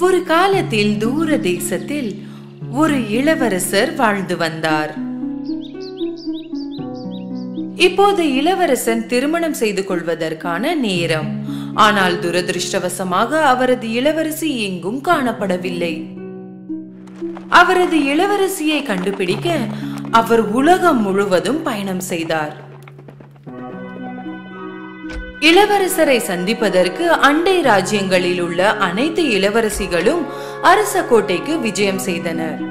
ஒரு காலத்தில் தூர தேசத்தில் ஒரு இளவரசர் வாழ்ந்து வந்தார். இப்போது இளவரசன் திருமணம் செய்து கொள்வதற்கான நேரம். ஆனால் துரதிருஷ்டவசமாக அவரது இளவரசி எங்கும் காணப்படவில்லை. அவரது இளவரசியை கண்டுபிடிக்க அவர் உலகம் முழுவதும் பயணம் செய்தார். இளவரசரை சந்திப்பதற்கு அண்டை ராஜ்யங்களில் உள்ள அனைத்து இளவரசிகளும் அரச கோட்டைக்கு விஜயம் செய்தனர்.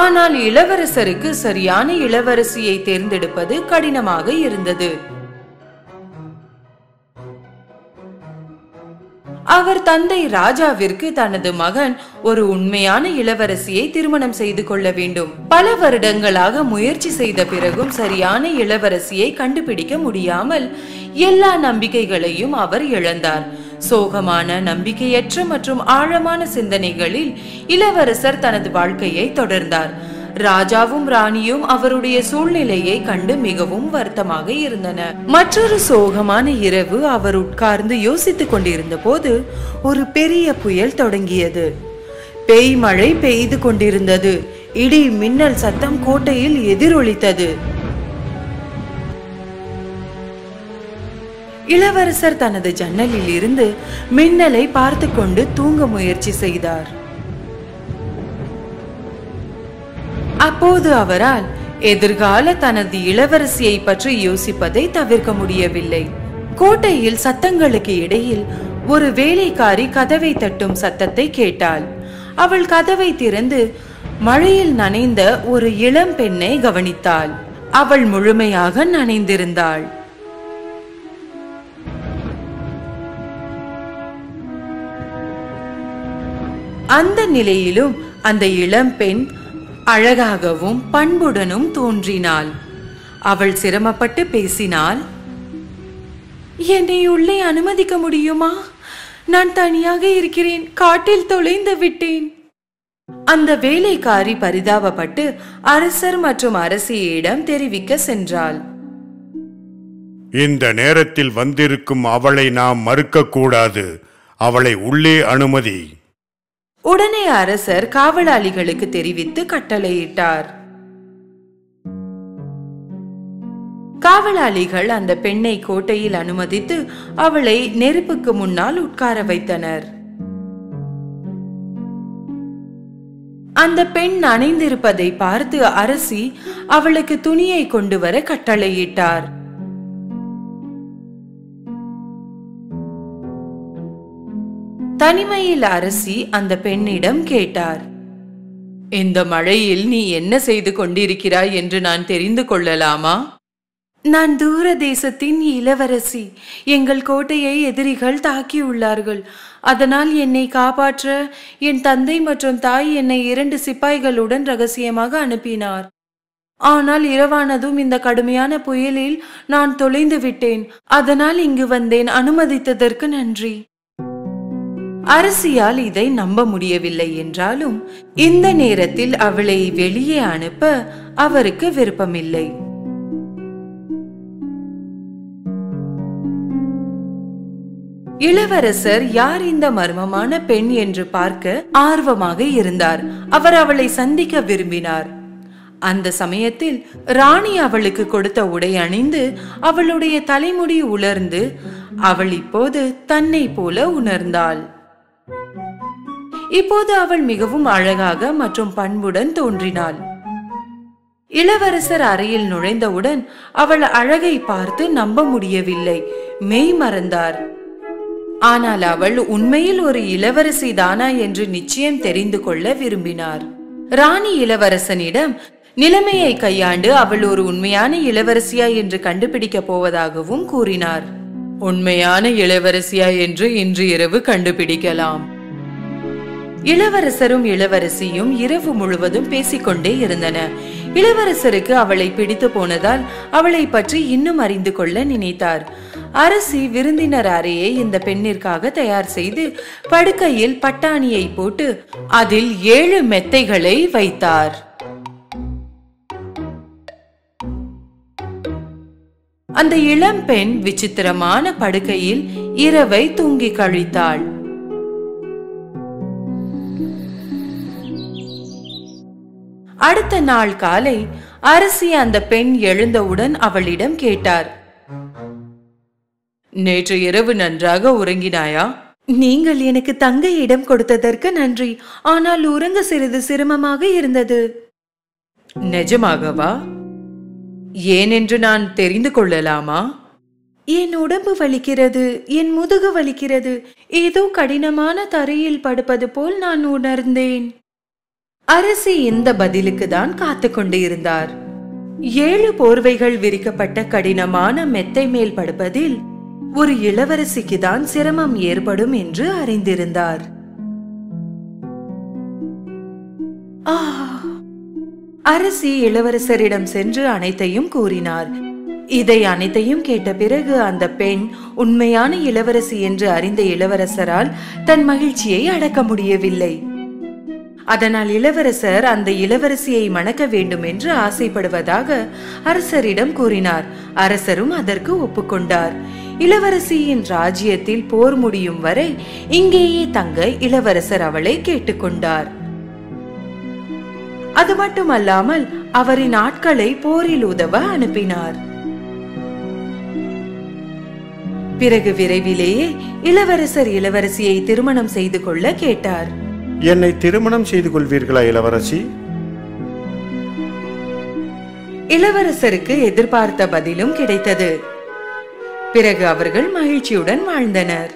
ஆனால் இளவரசருக்கு சரியான இளவரசியை தேர்ந்தெடுப்பது கடினமாக இருந்தது. அவர் தந்தை ராஜாவிற்கு தனது மகன் ஒரு உண்மையான இளவரசியை திருமணம் செய்து கொள்ள வேண்டும். பல வருடங்களாக முயற்சி செய்த பிறகும் சரியான இளவரசியை கண்டுபிடிக்க முடியாமல் எல்லா நம்பிக்கைகளையும் அவர் இழந்தார். சோகமான, நம்பிக்கையற்ற மற்றும் ஆழமான சிந்தனைகளில் இளவரசர் தனது வாழ்க்கையை தொடர்ந்தார். ராஜாவும் ராணியும் அவருடைய சூழ்நிலையை கண்டு மிகவும் வருத்தமாக இருந்தனர். மற்றொரு சோகமான இரவு அவர் உட்கார்ந்து யோசித்துக் கொண்டிருந்த போது ஒரு பெரிய புயல் தொடங்கியது. பேய் மழை பெய்து கொண்டிருந்தது. இடி மின்னல் சத்தம் கோட்டையில் எதிரொலித்தது. இளவரசர் தனது ஜன்னலில் இருந்து மின்னலை பார்த்து கொண்டு தூங்க முயற்சி செய்தார். அப்போது அவரால் எதிர்கால தனது இளவரசியை பற்றி யோசிப்பதை தவிர்க்க முடியவில்லை. கோட்டையில் சத்தங்களுக்கு இடையில் ஒரு வேலைக்காரி கதவை தட்டும் சத்தத்தை கேட்டாள். அவள் கதவை திறந்து மழையில் நனைந்த ஒரு இளம் பெண்ணை கவனித்தாள். அவள் முழுமையாக நனைந்திருந்தாள். அந்த நிலையிலும் அந்த இளம் பெண் அழகாகவும் பண்புடனும் தோன்றினாள். அவள் சிரமப்பட்டு பேசினாள். என்னை உள்ளே அனுமதிக்க முடியுமா? நான் தனியாக இருக்கிறேன். காட்டில் தொலைந்து விட்டேன். அந்த வேலைக்காரி பரிதாபப்பட்டு அரசர் மற்றும் அரசியிடம் தெரிவிக்க சென்றாள். இந்த நேரத்தில் வந்திருக்கும் அவளை நாம் மறுக்க கூடாது. அவளை உள்ளே அனுமதி. உடனே அரசர் காவலாளிகளுக்கு தெரிவித்து கட்டளையிட்டார். காவலாளிகள் அந்த பெண்ணை கோட்டையில் அனுமதித்து அவளை நெருப்புக்கு முன்னால் உட்கார வைத்தனர். அந்த பெண் நனைந்திருப்பதை பார்த்து அரசி அவளுக்கு துணியை கொண்டு வர கட்டளையிட்டார். தனிமையில் அரசி அந்த பெண்ணிடம் கேட்டார். இந்த மழையில் நீ என்ன செய்து கொண்டிருக்கிறாய் என்று நான் தெரிந்து கொள்ளலாமா? நான் தூர தேசத்தின் இளவரசி. எங்கள் கோட்டையை எதிரிகள் தாக்கியுள்ளார்கள். அதனால் என்னை காப்பாற்ற என் தந்தை மற்றும் தாய் என்னை 2 சிப்பாய்களுடன் ரகசியமாக அனுப்பினார். ஆனால் இரவானதும் இந்த கடுமையான புயலில் நான் தொலைந்து விட்டேன். அதனால் இங்கு வந்தேன். அனுமதித்ததற்கு நன்றி. அரசியால் இதை நம்ப முடியவில்லை. என்றாலும் இந்த நேரத்தில் அவளை வெளியே அனுப்ப அவருக்கு விருப்பமில்லை. இளவரசர் யார் இந்த மர்மமான பெண் என்று பார்க்க ஆர்வமாக இருந்தார். அவர் அவளை சந்திக்க விரும்பினார். அந்த சமயத்தில் ராணி அவளுக்கு கொடுத்த உடை அணிந்து அவளுடைய தலைமுடி உலர்ந்து அவள் இப்போது தன்னை போல உணர்ந்தாள். இப்போது அவள் மிகவும் அழகாக மற்றும் பண்புடன் தோன்றினாள். இளவரசர் அறையில் நுழைந்தவுடன் அவள் அழகை பார்த்து நம்ப முடியவில்லை. மெய் மறந்தார். ஆனால் அவள் உண்மையில் ஒரு இளவரசி தானா என்று நிச்சயம் தெரிந்து கொள்ள விரும்பினார். ராணி இளவரசனிடம் நிலைமையை கையாண்டு அவள் ஒரு உண்மையான இளவரசியா என்று கண்டுபிடிக்க போவதாகவும் கூறினார். உண்மையான இளவரசியா என்று இன்று இரவு கண்டுபிடிக்கலாம். இளவரசரும் இளவரசியும் இரவு முழுவதும் பேசிக்கொண்டே இருந்தனர். இளவரசருக்கு அவளை பிடித்து போனதால் அவளை பற்றி இன்னும் அறிந்து கொள்ள நினைத்தார். அரசி விருந்தினர் அறையை இந்த பெண்ணிற்காக தயார் செய்து படுக்கையில் பட்டாணியை போட்டு அதில் 7 மெத்தைகளை வைத்தார். அந்த இளம் பெண் விசித்திரமான படுக்கையில் இரவை தூங்கி கழித்தாள். அடுத்த நாள் காலை அரசி அந்த பெண் எழுந்தவுடன் அவளிடம் கேட்டார், நேற்று இரவு நன்றாக உறங்கினாயா? நீங்கள் எனக்கு தங்க இடம் கொடுத்ததற்கு நன்றி. ஆனால் உறங்க சிறிது சிரமமாக இருந்தது. நிஜமாகவா? ஏனென்று நான் தெரிந்து கொள்ளலாமா? என் உடம்பு வலிக்கிறது, என் முதுகு வலிக்கிறது. ஏதோ கடினமான தரையில் படுப்பது போல் நான் உணர்ந்தேன். அரசி இந்த பதிலுக்கு தான் காத்து கொண்டு இருந்தார். 7 போர்வைகள் விரிக்கப்பட்ட கடினமான மெத்தை மேல் படுப்பதில் ஒரு இளவரசிக்கு தான் சிரமம் ஏற்படும் என்று அறிந்திருந்தார். அரசி இளவரசரிடம் சென்று அனைத்தையும் கூறினார். இதை அனைத்தையும் கேட்ட பிறகு அந்த பெண் உண்மையான இளவரசி என்று அறிந்த இளவரசரால் தன் மகிழ்ச்சியை அடக்க முடியவில்லை. அதனால் இளவரசர் அந்த இளவரசியை மணக்க வேண்டும் என்று ஆசைப்படுவதாக அரசரிடம் கூறினார். அரசரும் அதற்கு ஒப்புக்கொண்டார். இளவரசியின் ராஜ்யத்தில் போர் முடியும் வரை இங்கேயே தங்க இளவரசர் அவளை கேட்டுக்கொண்டார். அது மட்டுமல்லாமல் அவரின் ஆட்களை போரில் உதவ அனுப்பினார். பிறகு விரைவிலேயே இளவரசர் இளவரசியை திருமணம் செய்து கொள்ள கேட்டார். என்னை திருமணம் செய்து கொள்வீர்களா இளவரசி? இளவரசருக்கு எதிர்பார்த்த பதிலும் கிடைத்தது. பிறகு அவர்கள் மகிழ்ச்சியுடன் வாழ்ந்தனர்.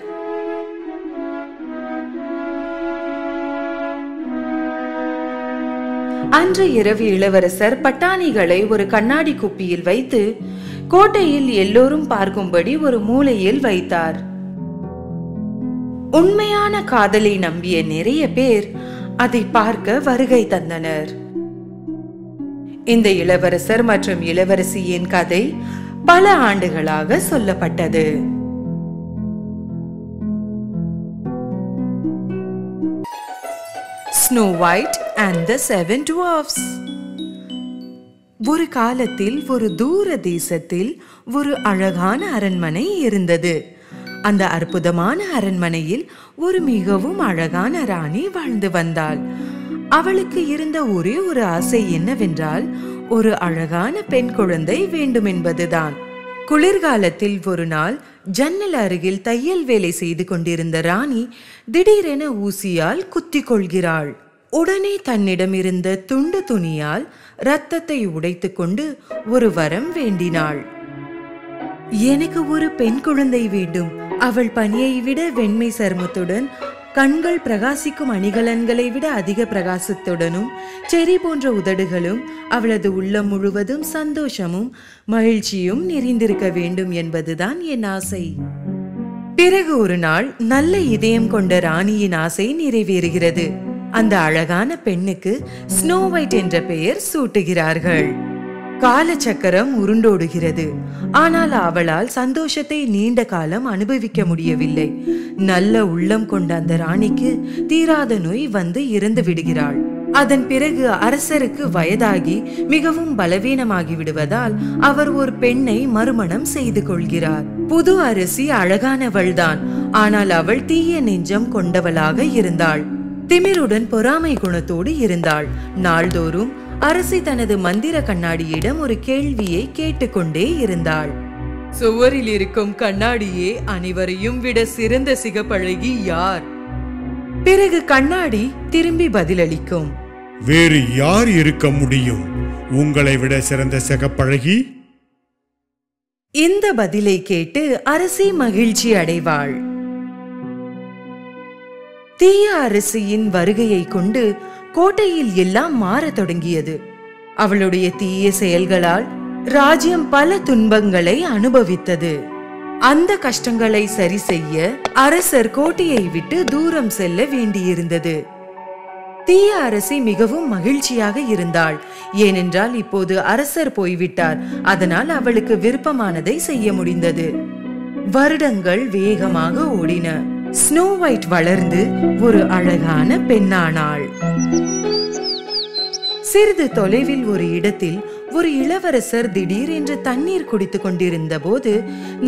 அன்று இரவு இளவரசர் பட்டாணிகளை ஒரு கண்ணாடி குப்பியில் வைத்து கோட்டையில் எல்லோரும் பார்க்கும்படி ஒரு மூலையில் வைத்தார். உண்மையான காதலை நம்பிய நிறைய பேர் அதை பார்க்க வருகை தந்தனர். இந்த இளவரசர் மற்றும் இளவரசியின் கதை பல ஆண்டுகளாக சொல்லப்பட்டது. Snow white and the 7 டுவார்ஃப்ஸ். ஒரு காலத்தில் ஒரு தூர தேசத்தில் ஒரு அழகான அரண்மனை இருந்தது. அந்த அற்புதமான அரண்மனையில் ஒரு மிகவும் அழகான ராணி வாழ்ந்து வந்தாள். அவளுக்கு இருந்த ஒரே ஒரு ஆசை என்னவென்றால் ஒரு அழகான பெண் குழந்தை வேண்டும் என்பதுதான். குளிர்காலத்தில் ஒரு நாள் ஜன்னல் அருகில் தையல் வேலை செய்து கொண்டிருந்த ராணி திடீரென ஊசியால் குத்திக் கொள்கிறாள். உடனே தன்னிடம் இருந்த துண்டு துணியால் இரத்தத்தை உடைத்துக் கொண்டு ஒரு வரம் வேண்டினாள். எனக்கு ஒரு பெண் குழந்தை வேண்டும். அவள் பனியை விட வெண்மை சருமத்துடன், கண்கள் பிரகாசிக்கும் அணிகலன்களை விட அதிக பிரகாசத்துடனும், செரி போன்ற உதடுகளும், அவளது உள்ளம் முழுவதும் சந்தோஷமும் மகிழ்ச்சியும் நிறைந்திருக்க வேண்டும் என்பதுதான் என் ஆசை. பிறகு ஒரு நாள் நல்ல இதயம் கொண்ட ராணியின் ஆசை நிறைவேறுகிறது. அந்த அழகான பெண்ணுக்கு ஸ்னோ ஒயிட் என்ற பெயர் சூட்டுகிறார்கள். காலச்சக்கரம் உருண்டோடுகிறது. ஆனால் அவளால் சந்தோஷத்தை நீண்ட காலம் அனுபவிக்க முடியவில்லை. நல்ல உள்ளம் கொண்ட அந்த ராணிக்கு தீராத நோய் வந்து இறந்து விடுகிறாள். அதன் பிறகு அரசருக்கு வயதாகி மிகவும் பலவீனமாகி விடுவதால் அவர் ஒரு பெண்ணை மறுமணம் செய்து கொள்கிறார். புது அரசி அழகானவள்தான். ஆனால் அவள் தீய நெஞ்சம் கொண்டவளாக இருந்தாள். திமிருடன் பொறாமை குணத்தோடு இருந்தாள். நாள்தோறும் அரசி தனது மந்திர கண்ணாடியிடம் ஒரு கேள்வியை கேட்டுக்கொண்டே இருந்தாள். சுவரில் இருக்கும் கண்ணாடியே அனைவரையும் விட சிறந்த சிகப்பழகி யார்? பிறகு கண்ணாடி திரும்பி பதிலளிக்கும், வேறு யார் இருக்க முடியும் உங்களை விட சிறந்த சிகப்பழகி? இந்த பதிலை கேட்டு அரசி மகிழ்ச்சி அடைவாள். தீய அரசியின் வருகையை கொண்டு கோட்டையில் எல்லாம் மாற தொடங்கியது. அவளுடைய தீய செயல்களால் ராஜ்யம் பல துன்பங்களை அனுபவித்தது. அந்த கஷ்டங்களை சரி செய்ய அரசர் கோட்டையை விட்டு தூரம் செல்ல வேண்டியிருந்தது. தீய அரசி மிகவும் மகிழ்ச்சியாக இருந்தாள். ஏனென்றால் இப்போது அரசர் போய்விட்டார். அதனால் அவளுக்கு விருப்பமானதை செய்ய முடிந்தது. வருடங்கள் வேகமாக ஓடின. ஸ்னோ ஒயிட் வளர்ந்து ஒரு அழகான பெண்ணானாள். சிறிது தொலைவில் ஒரு இடத்தில் ஒரு இளவரசர் திடீரென்று தண்ணீர் குடித்துக் கொண்டிருந்த போது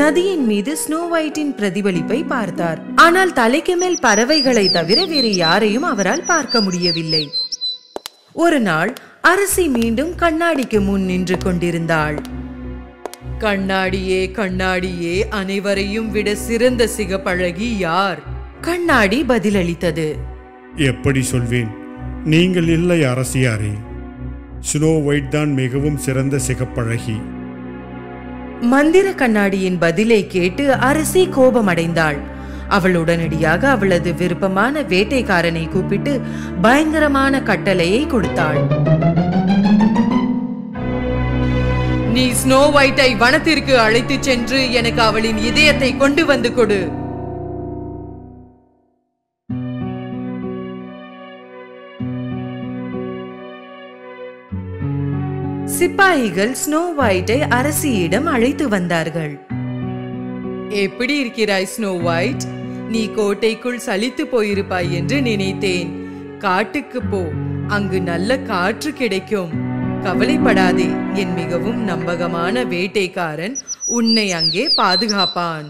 நதியின் மீது ஸ்னோ ஒயிட்டின் பிரதிபலிப்பை பார்த்தார். ஆனால் தலைக்கு மேல் பறவைகளை தவிர வேறு யாரையும் அவரால் பார்க்க முடியவில்லை. ஒரு நாள் அரசி மீண்டும் கண்ணாடிக்கு முன் நின்று கொண்டிருந்தாள். கண்ணாடியே கண்ணாடியே, அனைவரையும் விட சிறந்த சிகப்பழகி யார்? கண்ணாடி பதிலளித்தது. எப்படி சொல்வேன், நீங்கள் இல்லை அரசியாரே. ஸ்னோ ஒயிட் தான் மிகவும் சிறந்த சிகப்பழகி. மந்திர கண்ணாடியின் பதிலை கேட்டு அரசி கோபமடைந்தாள். அவள் உடனடியாக அவளது விருப்பமான வேட்டைக்காரனை கூப்பிட்டு பயங்கரமான கட்டளையை கொடுத்தாள். நீ ஸ்னோ ஒயிட்டை வனத்திற்கு அழைத்து சென்று எனக்கு அவளின் இதயத்தை கொண்டு வந்து கொடு. சிப்பாய்கள் ஸ்னோ ஒயிட்டை அரசியிடம் அழைத்து வந்தார்கள். எப்படி இருக்கிறாய் ஸ்னோ ஒயிட்? நீ கோட்டைக்குள் சலித்து போயிருப்பாய் என்று நினைத்தேன். காட்டுக்கு போ, அங்கு நல்ல காற்று கிடைக்கும். கவலைப்படாதே, என் மிகவும் நம்பகமான வேட்டைக்காரன் உன்னை அங்கே பாதுகாப்பான்.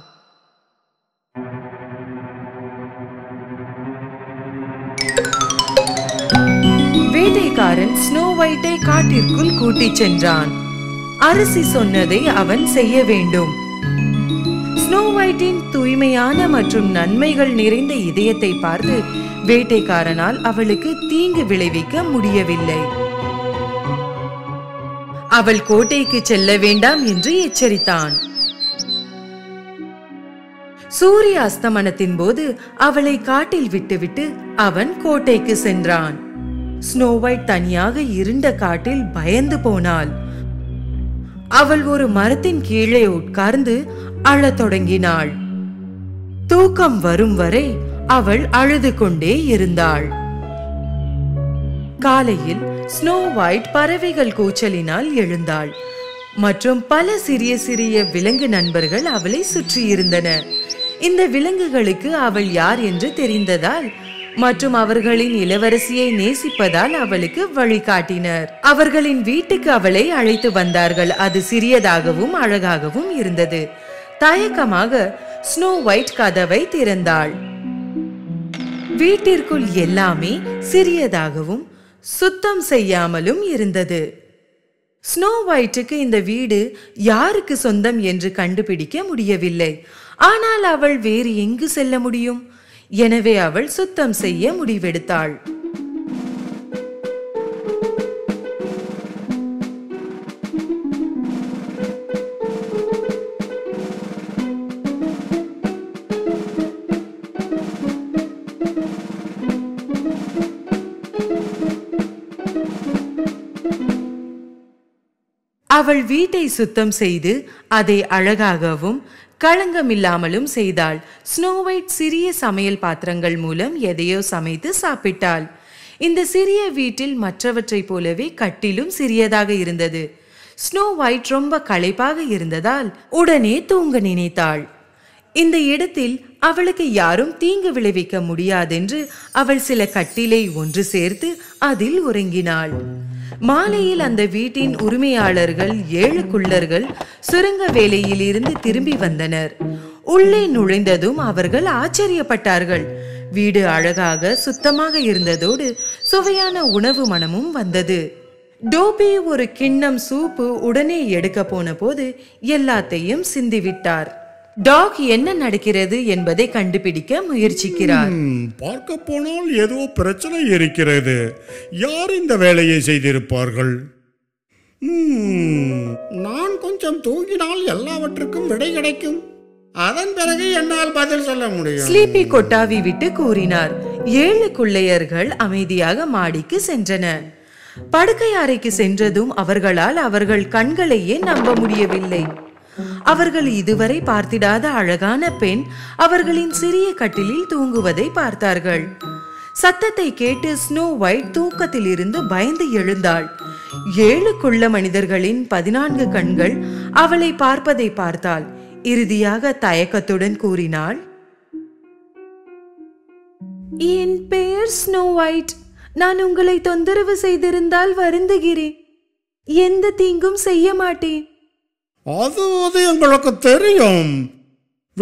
வேட்டைக்காரன் ஸ்னோ ஒயிட்டை காட்டிற்குள் கூட்டிச் சென்றான். அரசி சொன்னதை அவன் செய்ய வேண்டும். ஸ்னோ ஒயிட்டின் தூய்மையான மற்றும் நன்மைகள் நிறைந்த இதயத்தை பார்த்து வேட்டைக்காரனால் அவளுக்கு தீங்கு விளைவிக்க முடியவில்லை. அவள் கோட்டைக்கு செல்ல வேண்டாம் என்று எச்சரித்தான். சூரிய அஸ்தமனத்தின் போது அவளை காட்டில் விட்டுவிட்டு அவன் கோட்டைக்கு சென்றான். ஸ்னோ ஒயிட் தனியாக இருண்ட காட்டில் பயந்து போனாள். அவள் ஒரு மரத்தின் கீழே உட்கார்ந்து அழத் தொடங்கினாள். தூக்கம் வரும் வரை அவள் அழுது கொண்டே இருந்தாள். காலையில் ஸ்னோ ஒயிட் பறவைகள் கூச்சலினால் எழுந்தாள் மற்றும் பல சிறிய சிறிய விலங்கு நண்பர்கள் அவளை சுற்றி இருந்தன. இந்த விலங்குகளுக்கு அவள் யார் என்று தெரிந்ததால் மற்றும் அவர்களின் இளவரசியை நேசிப்பதால் அவளுக்கு வழிகாட்டினர். அவர்களின் வீட்டுக்கு அவளை அழைத்து வந்தார்கள். அது சிறியதாகவும் அழகாகவும் இருந்தது. தயக்கமாக ஸ்னோ ஒயிட் கதவை திறந்தாள். வீட்டிற்குள் எல்லாமே சிறியதாகவும் சுத்தம் செய்யாமலும் இருந்தது. ஸ்னோ ஒயிட்டுக்கு இந்த வீடு யாருக்கு சொந்தம் என்று கண்டுபிடிக்க முடியவில்லை. ஆனால் அவள் வேறு எங்கு செல்ல முடியும்? எனவே அவள் சுத்தம் செய்ய முடிவெடுத்தாள். அவள் வீட்டை சுத்தம் செய்து அதை அழகாகவும் களங்கமில்லாமலும் செய்தாள். ஸ்னோ ஒயிட் சிறிய சமையல் பாத்திரங்கள் மூலம் எதையோ சமைத்து சாப்பிட்டாள். இந்த சிறிய வீட்டில் மற்றவற்றை போலவே கட்டிலும் சிறியதாக இருந்தது. ஸ்னோ ஒயிட் ரொம்ப களைப்பாக இருந்ததால் உடனே தூங்க நினைத்தாள். இந்த இடத்தில் அவளுக்கு யாரும் தீங்கு விளைவிக்க முடியாதென்று அவள் சில கட்டிலை ஒன்று சேர்த்து அதில் உறங்கினாள். மாலையில் அந்த வீட்டின் உரிமையாளர்கள் 7 குள்ளர்கள் சுரங்க வேலையில் இருந்து திரும்பி வந்தனர். உள்ளே நுழைந்ததும் அவர்கள் ஆச்சரியப்பட்டார்கள். வீடு அழகாக சுத்தமாக இருந்ததோடு சுவையான உணவு மனமும் வந்தது. டோபி ஒரு கிண்ணம் சூப்பு உடனே எடுக்க போன போது எல்லாத்தையும் சிந்திவிட்டார். டாக் என்ன நடக்கிறது என்பதை கண்டுபிடிக்க முயற்சிக்கிறார். பார்க்க போனால் ஏதோ பிரச்சனை இருக்கிறது. யார் இந்த வேலையை செய்திருப்பார்கள்? நான் கொஞ்சம் தூங்கினால் எல்லாவற்றுக்கும் விடை கிடைக்கும். அதன் பிறகு என்னால் பதில் சொல்ல முடியும். ஸ்லீப்பி கொட்டாவி விட்டு கூறினார். 7 கொள்ளையர்கள் அமைதியாக மாடிக்கு சென்றனர். படுக்கை அறைக்கு சென்றதும் அவர்களால் அவர்கள் கண்களையே நம்ப முடியவில்லை. அவர்கள் இதுவரை பார்த்திடாத அழகான பெண் அவர்களின் சிறிய கட்டிலில் தூங்குவதை பார்த்தார்கள். சத்தத்தை கேட்டு ஸ்னோ ஒயிட் தூக்கத்தில் இருந்து பயந்து எழுந்தாள். 7 குள்ள மனிதர்களின் 14 கண்கள் அவளை பார்ப்பதை பார்த்தாள். இறுதியாக தயக்கத்துடன் கூறினாள், என் பெயர் ஸ்னோ ஒயிட். நான் உங்களை தொந்தரவு செய்திருந்தால் வருந்துகிறேன். எந்த தீங்கும் செய்ய மாட்டேன். அது எங்களுக்கு தெரியும்.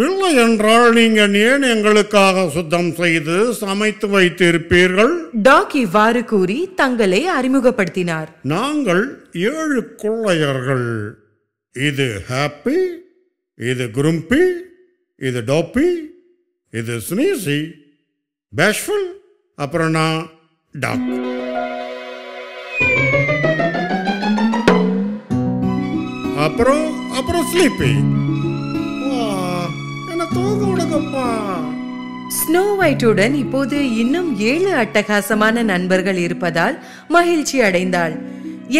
இல்லை என்றால் நீங்கள் ஏன் எங்களுக்காக சுத்தம் செய்து சமைத்து வைத்திருப்பீர்கள்? டாக் இவ்வாறு கூறி தங்களை அறிமுகப்படுத்தினார். நாங்கள் 7 கொள்ளையர்கள். இது ஹாப்பி, இது குரும்பி, இது டோப்பி, இது ஸ்னீசி, பேஷ்ஃபுல், அப்புறம் நான் டாக். அப்புறம் ஸ்லீப்பி. என்ன தூங்க விடுங்கப்பா. ஸ்னோ ஒயிட்டுடன் இப்போது இன்னும் 7 அட்டகாசமான நண்பர்கள் இருப்பதால் மகிழ்ச்சி அடைந்தாள்.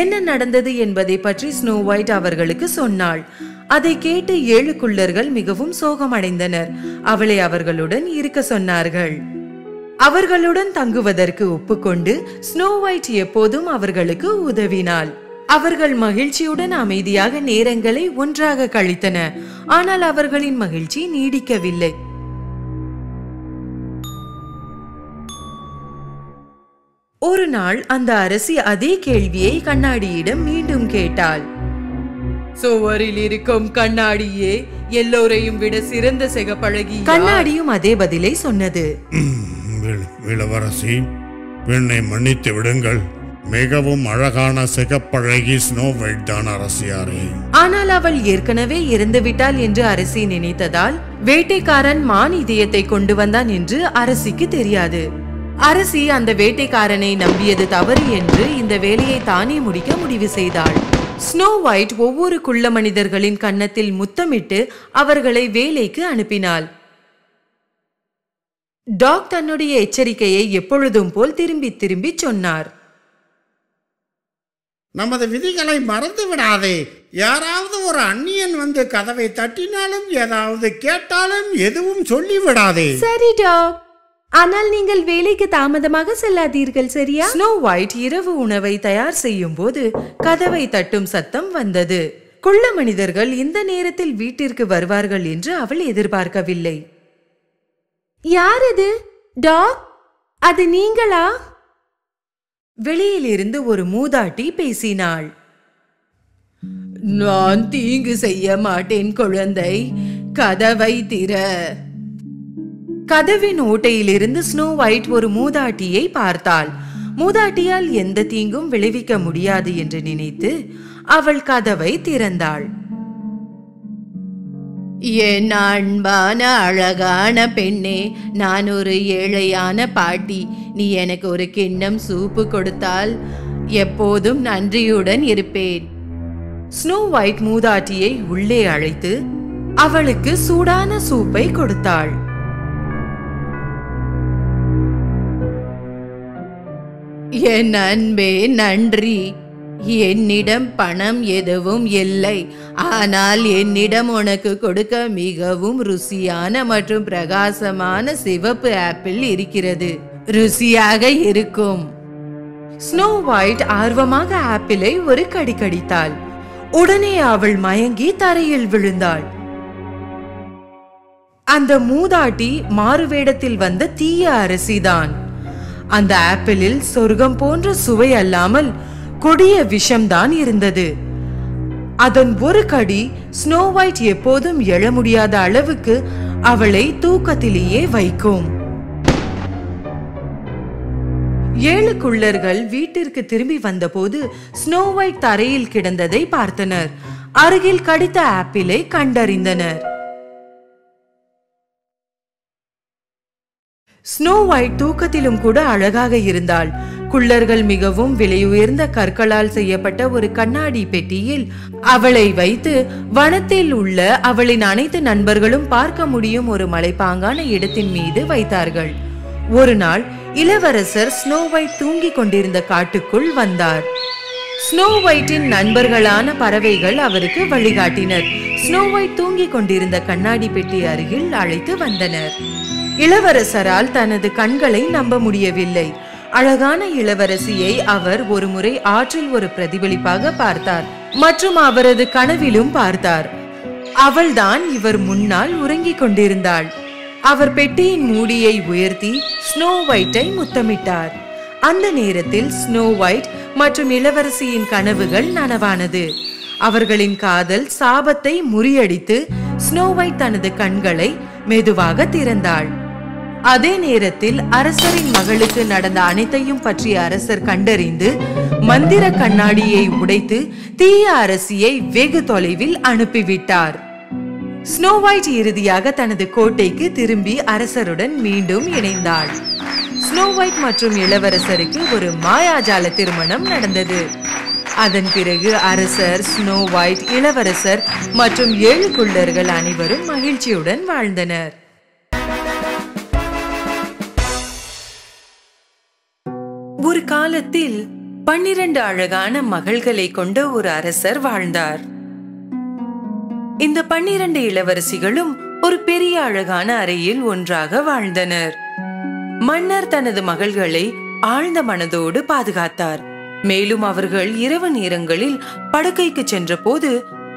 என்ன நடந்தது என்பதை பற்றி ஸ்னோ ஒயிட் அவர்களுக்கு சொன்னாள். அதை கேட்டு 7 குள்ளர்கள் மிகவும் சோகமடைந்தனர். அவளை அவர்களுடன் இருக்க சொன்னார்கள். அவர்களுடன் தங்குவதற்கு ஒப்புக்கொண்டு ஸ்னோ ஒயிட் எப்போதும் அவர்களுக்கு உதவினாள். அவர்கள் மகிழ்ச்சியுடன் அமைதியாக நேரங்களை ஒன்றாக கழித்தன. ஆனால் அவர்களின் மகிழ்ச்சி நீடிக்கவில்லை. ஒரு நாள் அந்த அரசி அதே கேள்வியை கண்ணாடியிடம் மீண்டும் கேட்டாள். சுவரில் இருக்கும் கண்ணாடியே எல்லோரையும் விட சிறந்த சிகப்பழகி. கண்ணாடியும் அதே பதிலை சொன்னது. இளவரசி, என்னை மன்னித்து விடுங்கள். மிகவும் அழகான சிகப்பழகி ஸ்னோ ஒயிட் தான் அரசியாரே. ஆனால் அவள் ஏற்கனவே இறந்துவிட்டாள் என்று அரசி நினைத்ததால் வேட்டைக்காரன் மான் இதயத்தை கொண்டு வந்தான் என்று அரசிக்கு தெரியாது. அரசி அந்த வேட்டைக்காரனை நம்பியது தவறு என்று இந்த வேலையை தானே முடிக்க முடிவு செய்தாள். ஸ்னோ ஒயிட் ஒவ்வொரு குள்ள மனிதர்களின் கன்னத்தில் முத்தமிட்டு அவர்களை வேலைக்கு அனுப்பினாள். டாக் தன்னுடைய எச்சரிக்கையை எப்பொழுதும் போல் திரும்பி திரும்பி சொன்னார். நமது விதிகளை மறந்து விடாதே. யாராவது ஒரு அந்நியன் வந்து கதவை தட்டினாலும் ஏதாவது கேட்டாலும் எதுவும் சொல்லி விடாதே. சரி டாக், ஆனால் நீங்கள் வேலைக்கு தாமதமாக செல்லாதீர்கள், சரியா? ஸ்னோ ஒயிட் இரவு உணவை தயார் செய்யும் போது கதவை தட்டும் சத்தம் வந்தது. குள்ள மனிதர்கள் இந்த நேரத்தில் வீட்டிற்கு வருவார்கள் என்று அவள் எதிர்பார்க்கவில்லை. யார் அது? டாக், அது நீங்களா? வெளியில் இருந்து ஒரு மூதாட்டி பேசினாள். நான் தீங்கு செய்ய மாட்டேன் குழந்தை, கதவை திற. கதவின் ஓட்டையிலிருந்து ஸ்னோ ஒயிட் ஒரு மூதாட்டியை பார்த்தாள். மூதாட்டியால் எந்த தீங்கும் விளைவிக்க முடியாது என்று நினைத்து அவள் கதவை திறந்தாள். என் அன்பான அழகான பெண்ணே, நான் ஒரு ஏழையான பாட்டி. நீ எனக்கு ஒரு கிண்ணம் சூப்பு கொடுத்தால் எப்போதும் நன்றியுடன் இருப்பேன். ஸ்னோ ஒயிட் மூதாட்டியை உள்ளே அழைத்து அவளுக்கு சூடான சூப்பை கொடுத்தாள். என் அன்பே, நன்றி. என்னிடம் பணம் எதுவும் இல்லை, ஆனால் என்னிடம் உனக்கு கொடுக்க மிகவும் ருசியான மற்றும் பிரகாசமான சிவப்பு ஆப்பிள் இருக்கிறது. ருசியாக இருக்கும். ஸ்னோ ஒயிட் ஆர்வமாக ஆப்பிளை ஒரு கடி கடித்தாள். உடனே அவள் மயங்கி தரையில் விழுந்தாள். அந்த மூதாட்டி மாறுவேடத்தில் வந்த தீய அரசிதான். அந்த ஆப்பிளில் சொர்க்கம் போன்ற சுவை அல்லாமல் கொடிய விஷம்தான் இருந்தது. அதன் ஒரு கடி ஸ்னோ ஒயிட் எப்போதும் எழ முடியாத அளவுக்கு அவளை தூக்கத்திலேயே வைக்கும். 7 குள்ளர்கள் வீட்டிற்கு திரும்பி வந்தபோது ஸ்னோ ஒயிட் தரையில் கிடந்ததை பார்த்தனர். அருகில் கடித்த ஆப்பிளை கண்டறிந்தனர். ஸ்னோ ஒயிட் தூக்கத்திலும் கூட அழகாக இருந்தாள். குள்ளர்கள் மிகவும் விலையுயர்ந்த கற்களால் செய்யப்பட்ட ஒரு கண்ணாடி பெட்டியில் அவளை வைத்து வனத்தில் உள்ள அவளின் அனைத்து நண்பர்களும் பார்க்க முடியும் ஒரு மலைப்பாங்கான இடத்தின் மீது வைத்தார்கள். ஒரு நாள் இளவரசர் ஸ்னோ ஒயிட் தூங்கிக் கொண்டிருந்த காட்டுக்குள் வந்தார். ஸ்னோ ஒயிட்டின் நண்பர்களான பறவைகள் அவருக்கு வழிகாட்டினர். ஸ்னோ ஒயிட் தூங்கிக் கொண்டிருந்த கண்ணாடி பெட்டி அருகில் அழைத்து வந்தனர். இளவரசரால் தனது கண்களை நம்ப முடியவில்லை. அழகான இளவரசியை அவர் ஒரு முறை ஆற்றில் ஒரு பிரதிபலிப்பாக பார்த்தார் மற்றும் அவரது கனவிலும் பார்த்தார். அவள்தான் இவர் முன்னால் உறங்கிக் கொண்டிருந்தாள். அவர் பெட்டியின் மூடியை உயர்த்தி ஸ்னோ ஒயிட்டை முத்தமிட்டார். அந்த நேரத்தில் ஸ்னோ ஒயிட் மற்றும் இளவரசியின் கனவுகள் நனவானது. அவர்களின் காதல் சாபத்தை முறியடித்து ஸ்னோ ஒயிட் தனது கண்களை மெதுவாக திறந்தாள். அதே நேரத்தில் அரசரின் மகளுக்கு நடந்த அனைத்தையும் பற்றிய அரசர் கண்டறிந்து மந்திர கண்ணாடியை உடைத்து தீய அரசியை வெகு தொலைவில் அனுப்பிவிட்டார். ஸ்னோ ஒயிட் இறுதியாக தனது கோட்டைக்கு திரும்பி அரசருடன் மீண்டும் இணைந்தாள். ஸ்னோ ஒயிட் மற்றும் இளவரசருக்கு ஒரு மாயாஜால திருமணம் நடந்தது. அதன் பிறகு அரசர், ஸ்னோ ஒயிட், இளவரசர் மற்றும் 7 குள்ளர்கள் அனைவரும் மகிழ்ச்சியுடன் வாழ்ந்தனர். ஒரு காலத்தில் 12 அழகான மகள்களை கொண்ட ஒரு அரசர் வாழ்ந்தார். இந்த 12 இளவரசிகளும் ஒரு பெரிய அழகான அறையில் ஒன்றாக வாழ்ந்தனர். மன்னர் தனது மகள்களை ஆழ்ந்த மனதோடு பாதுகாத்தார். மேலும் அவர்கள் இரவு நேரங்களில் படுக்கைக்கு சென்ற போது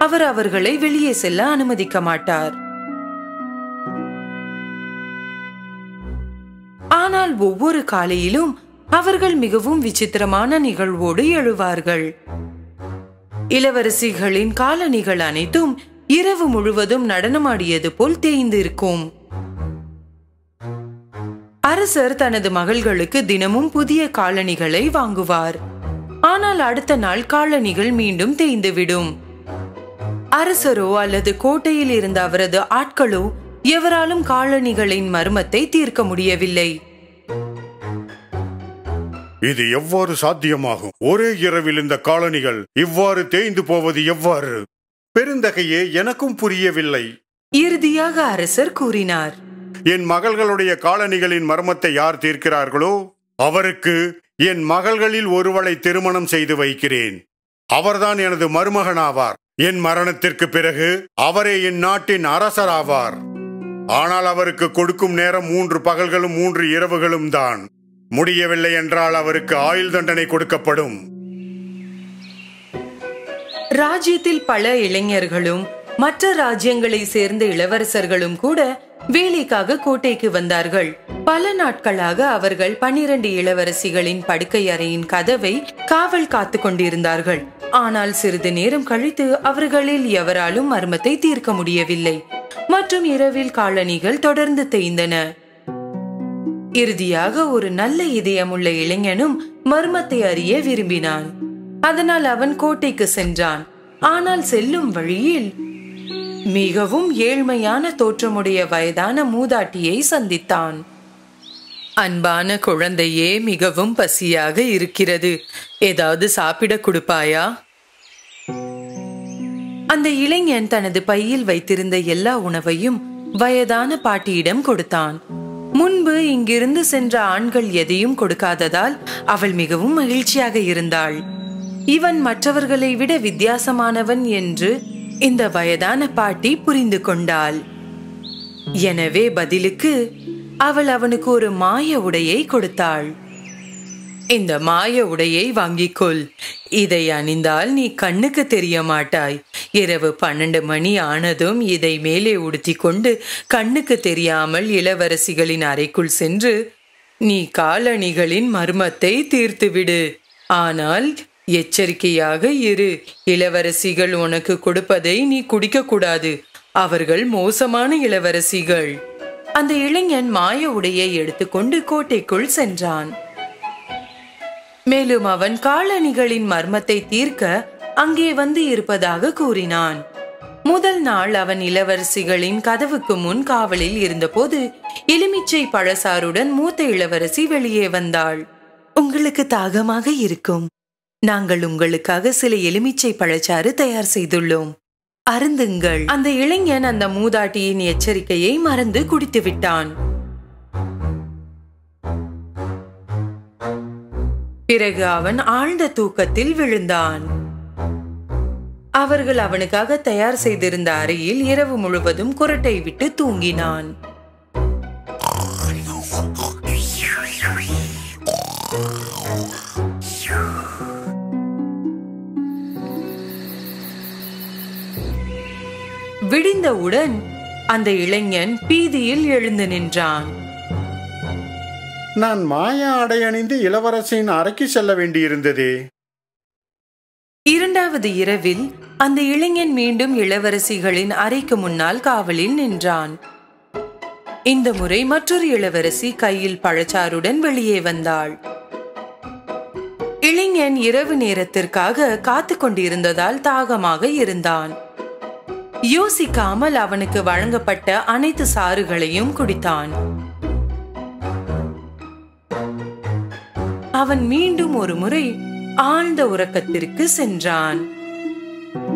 அவர் அவர்களை வெளியே செல்ல அனுமதிக்க மாட்டார். ஆனால் ஒவ்வொரு காலையிலும் அவர்கள் மிகவும் விசித்திரமான நிகழ்வோடு எழுவார்கள். இளவரசிகளின் காலணிகள் அனைத்தும் இரவு முழுவதும் நடனமாடியது போல் தேய்ந்து இருக்கும். அரசர் தனது மகள்களுக்கு தினமும் புதிய காலணிகளை வாங்குவார். ஆனால் அடுத்த நாள் காலணிகள் மீண்டும் தேய்ந்துவிடும். அரசரோ அல்லது கோட்டையில் இருந்த அவரது ஆட்களோ எவராலும் காலணிகளின் மர்மத்தை தீர்க்க முடியவில்லை. இது எவ்வாறு சாத்தியமாகும்? ஒரே இரவில் இந்த காலணிகள் இவ்வாறு தேய்ந்து போவது எவ்வாறு? பெருந்தகையே, எனக்கும் புரியவில்லை. இறுதியாக அரசர் கூறினார், என் மகள்களுடைய காலணிகளின் மர்மத்தை யார் தீர்க்கிறார்களோ அவருக்கு என் மகள்களில் ஒருவளை திருமணம் செய்து வைக்கிறேன். அவர்தான் எனது மருமகனாவார். என் மரணத்திற்கு பிறகு அவரே என் நாட்டின் அரசராவார். ஆனால் அவருக்கு கொடுக்கும் நேரம் 3 பகல்களும் 3 இரவுகளும் தான். முடியவில்லை என்றால் அவருக்கு ஆயுள் தண்டனை கொடுக்கப்படும். ராஜ்யத்தில் பல இளைஞர்களும் மற்ற ராஜ்யங்களை சேர்ந்த இளவரசர்களும் கூட வேலைக்காக கோட்டைக்கு வந்தார்கள். பல நாட்களாக அவர்கள் 12 இளவரசிகளின் படுக்கை அறையின் கதவை காவல் காத்து கொண்டிருந்தார்கள். ஆனால் சிறிது நேரம் கழித்து அவர்களில் எவராலும் மர்மத்தை தீர்க்க முடியவில்லை மற்றும் இரவில் காலணிகள் தொடர்ந்து தேய்ந்தன. இறுதியாக ஒரு நல்ல இதயமுள்ள இளைஞனும் மர்மத்தை அறிய விரும்பினான். அதனால் அவன் கோட்டைக்கு சென்றான். ஆனால் செல்லும் வழியில் மிகவும் ஏழ்மையான தோற்றமுடைய வயதான மூதாட்டியை சந்தித்தான். அன்பான குழந்தையே, மிகவும் பசியாக இருக்கிறது, ஏதாவது சாப்பிட கொடுப்பாயா? அந்த இளைஞன் தனது பையில் வைத்திருந்த எல்லா உணவையும் வயதான பாட்டியிடம் கொடுத்தான். முன்பு இங்கிருந்து சென்ற ஆண்கள் எதையும் கொடுக்காததால் அவள் மிகவும் மகிழ்ச்சியாக இருந்தாள். இவன் மற்றவர்களை விட வித்தியாசமானவன் என்று இந்த வயதான பாட்டி புரிந்து கொண்டாள். எனவே பதிலுக்கு அவள் அவனுக்கு ஒரு மாய உடையை கொடுத்தாள். இந்த மாய உடையை வாங்கிக்கொள். இதை அணிந்தால் நீ கண்ணுக்கு தெரிய மாட்டாய். இரவு 12 மணி ஆனதும் இதை மேலே உடுத்தி கொண்டு கண்ணுக்கு தெரியாமல் இளவரசிகளின் அறைக்குள் சென்று நீ காலணிகளின் மர்மத்தை தீர்த்துவிடு. ஆனால் எச்சரிக்கையாக இரு. இளவரசிகள் உனக்கு கொடுப்பதை நீ குடிக்க கூடாது. அவர்கள் மோசமான இளவரசிகள். அந்த இளைஞன் மாய உடையை எடுத்துக்கொண்டு கோட்டைக்குள் சென்றான். மேலும் அவன் காலணிகளின் மர்மத்தை தீர்க்க அங்கே வந்து இருப்பதாக கூறினான். முதல் நாள் அவன் இளவரசிகளின் கதவுக்கு முன் காவலில் இருந்தபோது எலுமிச்சை பழசாறுடன் மூத்த இளவரசி வெளியே வந்தாள். உங்களுக்கு தாகமாக இருக்கும். நாங்கள் உங்களுக்காக சில எலுமிச்சை பழச்சாறு தயார் செய்துள்ளோம், அருந்துங்கள். அந்த இளைஞன் அந்த மூதாட்டியின் எச்சரிக்கையை மறந்து குடித்து விட்டான். பிறகு அவன் ஆழ்ந்த தூக்கத்தில் விழுந்தான். அவர்கள் அவனுக்காக தயார் செய்திருந்த அறையில் இரவு முழுவதும் குரட்டை விட்டு தூங்கினான். விடிந்தவுடன் அந்த இளைஞன் பீதியில் எழுந்து நின்றான். நான் மாய ஆடை அணிந்து இளவரசியின் அறைக்கு செல்ல வேண்டியிருந்ததே. இரண்டாவது இரவில் அந்த இளைஞன் மீண்டும் இளவரசிகளின் அறைக்கு முன்னால் காவலில் நின்றான். இந்த முறை மற்றொரு இளவரசி கையில் பழச்சாறுடன் வெளியே வந்தாள். இளைஞன் இரவு நேரத்திற்காக காத்து கொண்டிருந்ததால் தாகமாக இருந்தான். யோசிக்காமல் அவனுக்கு வழங்கப்பட்ட அனைத்து சாறுகளையும் குடித்தான். அவன் மீண்டும் ஒரு முறை ஆழ்ந்த உறக்கத்திற்கு சென்றான்.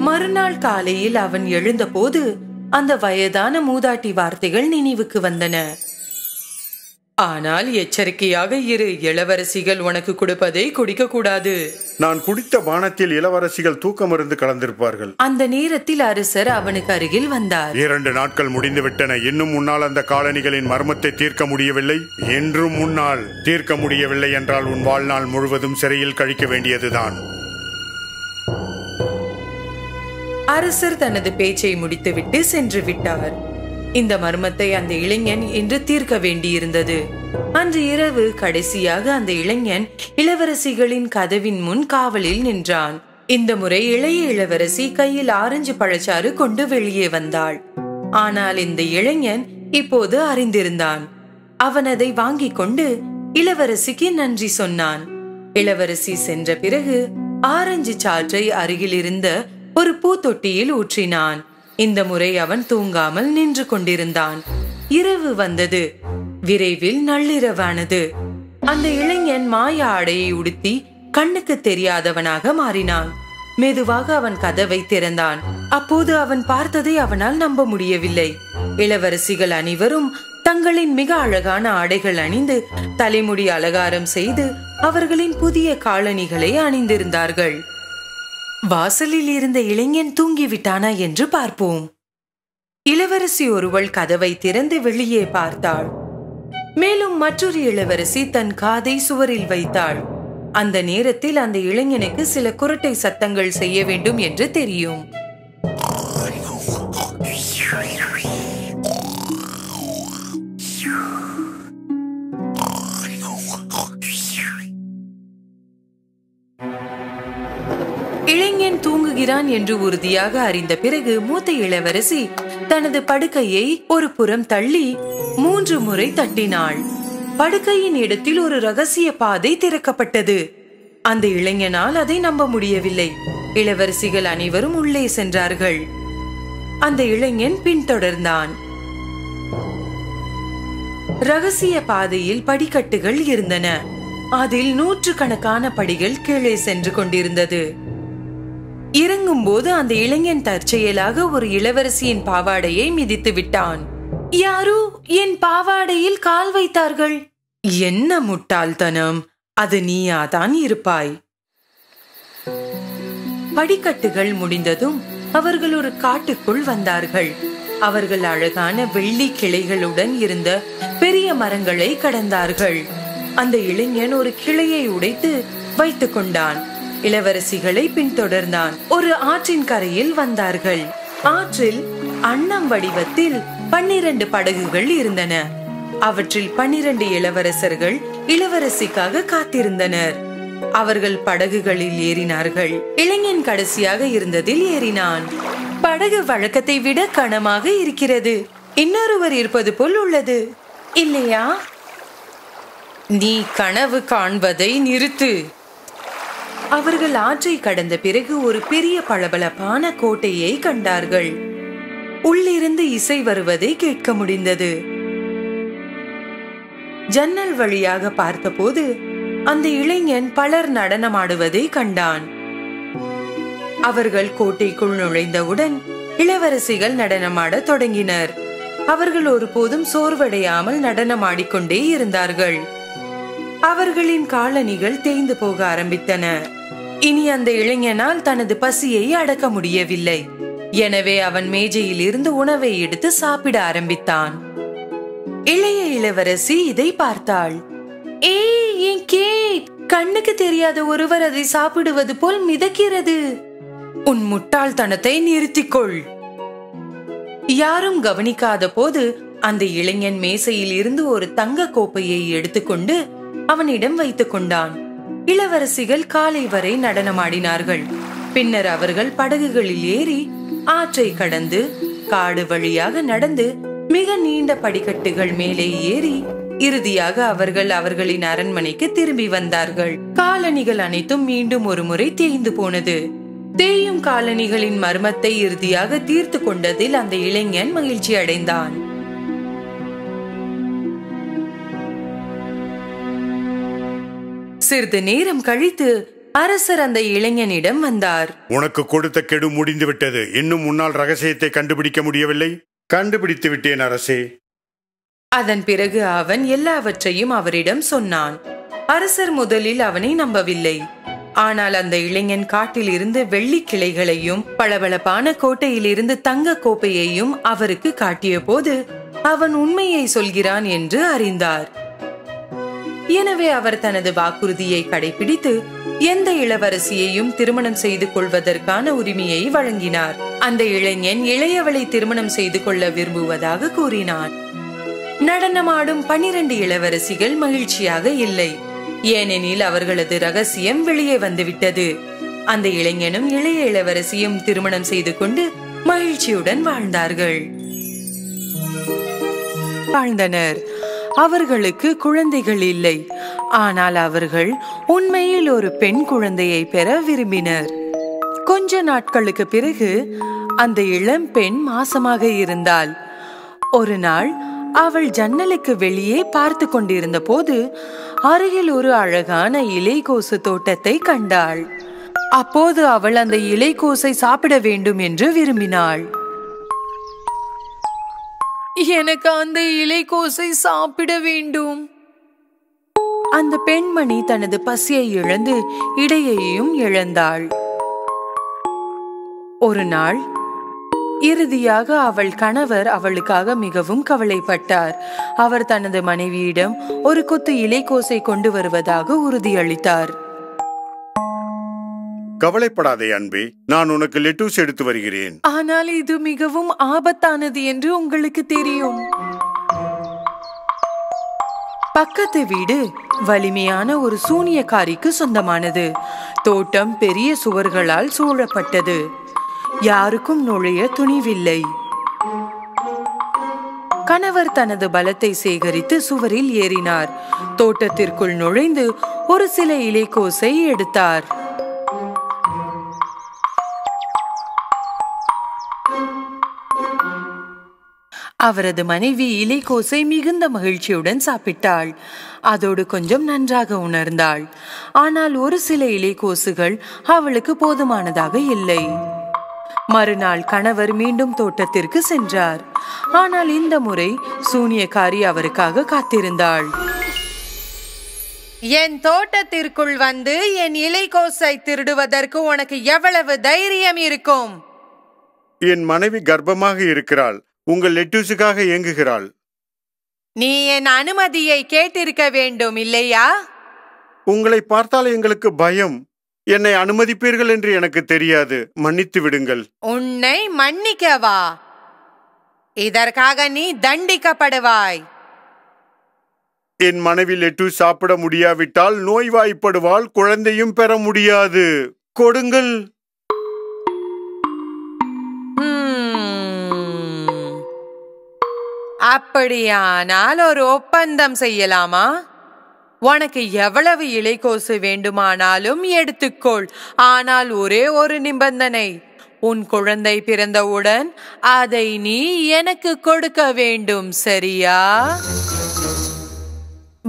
மறுநாள் காலையில் அவன் எழுந்தபோது அந்த வயதான மூதாட்டி வார்த்தைகள் நினைவுக்கு வந்தன. ஆனால் எச்சரிக்கையாக இரு, இளவரசிகள் உனக்கு கொடுப்பதை குடிக்க கூடாது. நான் குடித்த பானத்தில் இளவரசிகள் தூக்க மருந்து கலந்திருப்பார்கள். அந்த நேரத்தில் அரசர் அவனுக்கு அருகில் வந்தார். 2 நாட்கள் முடிந்துவிட்டன. இன்னும் முன்னால் அந்த காலனிகளின் மர்மத்தை தீர்க்க முடியவில்லை. என்றும் முன்னால் தீர்க்க முடியவில்லை என்றால் உன் வாழ்நாள் முழுவதும் சிறையில் கழிக்க வேண்டியதுதான். அரசர் தனது பேச்சை முடித்துவிட்டு சென்று விட்டார். இந்த மர்மத்தை அந்த இளைஞன் இன்று தீர்க்க வேண்டியிருந்தது. அன்று இரவு கடைசியாக அந்த இளைஞன் இளவரசிகளின் கதவின் முன் காவலில் நின்றான். இந்த முறை இளைய இளவரசி கையில் ஆரஞ்சு பழச்சாறு கொண்டு வெளியே வந்தாள். ஆனால் இந்த இளைஞன் இப்போது அறிந்திருந்தான். அவன் அதை வாங்கிக் கொண்டு இளவரசிக்கு நன்றி சொன்னான். இளவரசி சென்ற பிறகு ஆரஞ்சு சாற்றை அருகில் இருந்த ஒரு பூத்தொட்டியில் ஊற்றினான். இந்த முறை அவன் தூங்காமல் நின்று கொண்டிருந்தான். இரவு வந்தது. விரைவில் நள்ளிரவானது. அந்த இளைஞன் மாய ஆடையை உடுத்தி கண்ணுக்கு தெரியாதவனாக மாறினான். மெதுவாக அவன் கதவை திறந்தான். அப்போது அவன் பார்த்ததை அவனால் நம்ப முடியவில்லை. இளவரசிகள் அனைவரும் தங்களின் மிக அழகான ஆடைகள் அணிந்து தலைமுடி அலங்காரம் செய்து அவர்களின் புதிய காலணிகளை அணிந்திருந்தார்கள். வாசலில் இருந்த இளைஞன் தூங்கிவிட்டானா என்று பார்ப்போம். இளவரசி ஒருவள் கதவை திறந்து வெளியே பார்த்தாள். மேலும் மற்றொரு இளவரசி தன் காதை சுவரில் வைத்தாள். அந்த நேரத்தில் அந்த இளைஞனுக்கு சில குரட்டை சத்தங்கள் செய்ய வேண்டும் என்று தெரியும். இளைஞன் தூங்குகிறான் என்று உறுதியாக அறிந்த பிறகு மூத்த இளவரசி தனது படுக்கையை ஒரு புறம் தள்ளி 3 முறை தட்டினாள். படுக்கையின் இடத்தில் ஒரு ரகசிய பாதை திறக்கப்பட்டது. அந்த இளைஞனால் அதை நம்ப முடியவில்லை. இளவரசிகள் அனைவரும் உள்ளே சென்றார்கள். அந்த இளைஞன் பின்தொடர்ந்தான். ரகசிய பாதையில் படிக்கட்டுகள் இருந்தன. அதில் 100கணக்கான படிகள் கீழே சென்று கொண்டிருந்தது. இறங்கும் போது அந்த இளைஞன் தற்செயலாக ஒரு இளவரசியின் பாவாடையை மிதித்து விட்டான். யாரோ என் பாவாடையில் கால் வைத்தார்கள். என்ன முட்டாள்தனம்! அது நீயாதான் இருப்பாய். படிக்கட்டுகள் முடிந்ததும் அவர்கள் ஒரு காட்டுக்குள் வந்தார்கள். அவர்கள் அழகான வெள்ளி கிளைகளுடன் இருந்த பெரிய மரங்களை கடந்தார்கள். அந்த இளைஞன் ஒரு கிளையை உடைத்து வைத்துக் கொண்டான். இளவரசிகளை பின்தொடர்ந்தான். ஒரு ஆற்றின் கரையில் வந்தார்கள். ஆற்றில் அன்னம் வடிவத்தில் 12 படகுகள் இருந்தன. அவற்றில் 12 இளவரசர்கள் இளவரசிக்காக காத்திருந்தனர். அவர்கள் படகுகளில் ஏறினார்கள். இளைஞன் கடைசியாக இருந்ததில் ஏறினான். படகு வழக்கத்தை விட கனமாக இருக்கிறது. இன்னொருவர் இருப்பது போல் உள்ளது, இல்லையா? நீ கனவு காண்பதை நிறுத்து. அவர்கள் ஆற்றை கடந்த பிறகு ஒரு பெரிய பளபளப்பான கோட்டையை கண்டார்கள். உள்ளிருந்து இசை வருவதை கேட்க முடிந்தது. ஜன்னல் வழியாக பார்த்தபோது அந்த இளைஞன் பலர் நடனமாடுவதை கண்டான். அவர்கள் கோட்டைக்குள் நுழைந்தவுடன் இளவரசிகள் நடனமாட தொடங்கினர். அவர்கள் ஒருபோதும் சோர்வடையாமல் நடனமாடிக்கொண்டே இருந்தார்கள். அவர்களின் காலணிகள் தேய்ந்து போக ஆரம்பித்தன. இனி அந்த இளைஞனால் தனது பசியை அடக்க முடியவில்லை. எனவே அவன் மேஜையில் இருந்து உணவை எடுத்து சாப்பிட ஆரம்பித்தான். இளைய இளவரசி இதை பார்த்தாள். ஏய், என் கேக்! கண்ணுக்கு தெரியாத ஒருவர் அதை சாப்பிடுவது போல் மிதக்கிறது. உன் முட்டாள்தனத்தை நிறுத்திக்கொள். யாரும் கவனிக்காத போது அந்த இளைஞன் மேசையில் இருந்து ஒரு தங்க கோப்பையை எடுத்துக்கொண்டு அவனிடம் வைத்துக் கொண்டான். இளவரசிகள் காலை வரை நடனமாடினார்கள். பின்னர் அவர்கள் படகுகளில் ஏறி ஆற்றை கடந்து காடு வழியாக நடந்து மிக நீண்ட படிக்கட்டுகள் மேலே ஏறி இறுதியாக அவர்கள் அவர்களின் அரண்மனைக்கு திரும்பி வந்தார்கள். காலணிகள் அனைத்தும் மீண்டும் ஒரு முறை தேய்ந்து போனது. தேயும் காலணிகளின் மர்மத்தை இறுதியாக தீர்த்து கொண்டதில் அந்த இளைஞன் மகிழ்ச்சி அடைந்தான். சிறிது நேரம் கழித்து அரசர் அந்த இளைஞனிடம் வந்தார். உனக்கு கொடுத்த கெடு முடிந்து விட்டது. இன்னும் முன்னால் ரகசியத்தை கண்டுபிடிக்க முடியவில்லை. கண்டுபிடித்து விட்டேன் அரசே. அதன் பிறகு அவன் எல்லாவற்றையும் அவரிடம் சொன்னான். அரசர் முதலில் அவனை நம்பவில்லை. ஆனால் அந்த இளைஞன் காட்டில் இருந்து வெள்ளி கிளைகளையும் பளபளப்பான கோட்டையிலிருந்து தங்க கோப்பையையும் அவருக்கு காட்டிய போது அவன் உண்மையை சொல்கிறான் என்று அறிந்தார். எனவே அவர் தனது வாக்குறுதியை கடைபிடித்து எந்த இளவரசியையும் திருமணம் செய்து கொள்வதற்கான உரிமையை வழங்கினார். அந்த இளைஞன் இளையவளை திருமணம் செய்து கொள்ள விரும்புவதாக கூறினான். நடனமாடும் 12 இளவரசிகள் மகிழ்ச்சியாக இல்லை. ஏனெனில் அவர்களது ரகசியம் வெளியே வந்துவிட்டது. அந்த இளைஞனும் இளைய இளவரசியும் திருமணம் செய்து கொண்டு மகிழ்ச்சியுடன் வாழ்ந்தனர். அவர்களுக்கு குழந்தைகள் இல்லை. ஆனால் அவர்கள் உண்மையில் ஒரு பெண் குழந்தையை பெற விரும்பினர். கொஞ்ச நாட்களுக்கு பிறகு அந்த இளம் பெண் மாசமாக இருந்தாள். ஒரு நாள் அவள் ஜன்னலுக்கு வெளியே பார்த்து கொண்டிருந்த போது அருகில் ஒரு அழகான இலைக்கோசு தோட்டத்தை கண்டாள். அப்போது அவள் அந்த இலைக்கோசை சாப்பிட வேண்டும் என்று விரும்பினாள். எனக்கு அந்த இலைக்கோசை சாப்பிட வேண்டும். அந்த பெண்மணி தனது பசியை இழந்து இடையையும் இழந்தாள். ஒரு நாள் இறுதியாக அவள் கணவர் அவளுக்காக மிகவும் கவலைப்பட்டார். அவர் தனது மனைவியிடம் ஒரு கொத்து இலைக்கோசை கொண்டு வருவதாக உறுதியளித்தார். கவலைப்படாதே அன்பே, நான் உனக்கு லெட்டூஸ் எடுத்து வருகிறேன். ஆனால் இது மிகவும் ஆபத்தானது என்று உங்களுக்கு தெரியும். பக்கத்து வீடு வலிமையான ஒரு சூனியக்காரிக்கு சொந்தமானது. தோட்டம் பெரிய சுவர்களால் சூழப்பட்டது. யாருக்கும் நுழைய துணிவில்லை. கணவர் தனது பலத்தை சேகரித்து சுவரில் ஏறினார். தோட்டத்திற்குள் நுழைந்து ஒரு சில இலைக்கோசை எடுத்தார். அவரது மனைவி இலைக்கோசை மிகுந்த மகிழ்ச்சியுடன் சாப்பிட்டாள். அதோடு கொஞ்சம் நன்றாக உணர்ந்தாள். ஆனால் ஒரு சில இலைக்கோசுகள் அவளுக்கு போதுமானதாக இல்லை. மறுநாள் கணவர் மீண்டும் தோட்டத்திற்கு சென்றார். ஆனால் இந்த முறை சூனியக்காரி அவருக்காக காத்திருந்தாள். என் தோட்டத்திற்குள் வந்து என் இலைக்கோசை திருடுவதற்கு உனக்கு எவ்வளவு தைரியம் இருக்கும்? என் மனைவி கர்ப்பமாக இருக்கிறாள். உங்கள் லெட்டூஸுக்காக ஏங்குகிறாள். நீ என் அனுமதியை கேட்டிருக்க வேண்டும் இல்லையா? உங்களை பார்த்தால் எங்களுக்கு பயம். என்னை அனுமதிப்பீர்கள் என்று எனக்கு தெரியாது. மன்னித்து விடுங்கள். உன்னை மன்னிக்கவா? இதற்காக நீ தண்டிக்கப்படுவாய். என் மனைவி லெட்டூஸ் சாப்பிட முடியாவிட்டால் நோய்வாய்ப்படுவாள். குழந்தையும் பெற முடியாது. கொடுங்கள். அப்படியானால் ஒரு ஒப்பந்தம் செய்யலாமா? உனக்கு எவ்வளவு இலைக்கோசு வேண்டுமானாலும் எடுத்துக்கொள். ஆனால் ஒரே ஒரு நிபந்தனை. உன் குழந்தை பிறந்தவுடன் அதை நீ எனக்கு கொடுக்க வேண்டும், சரியா?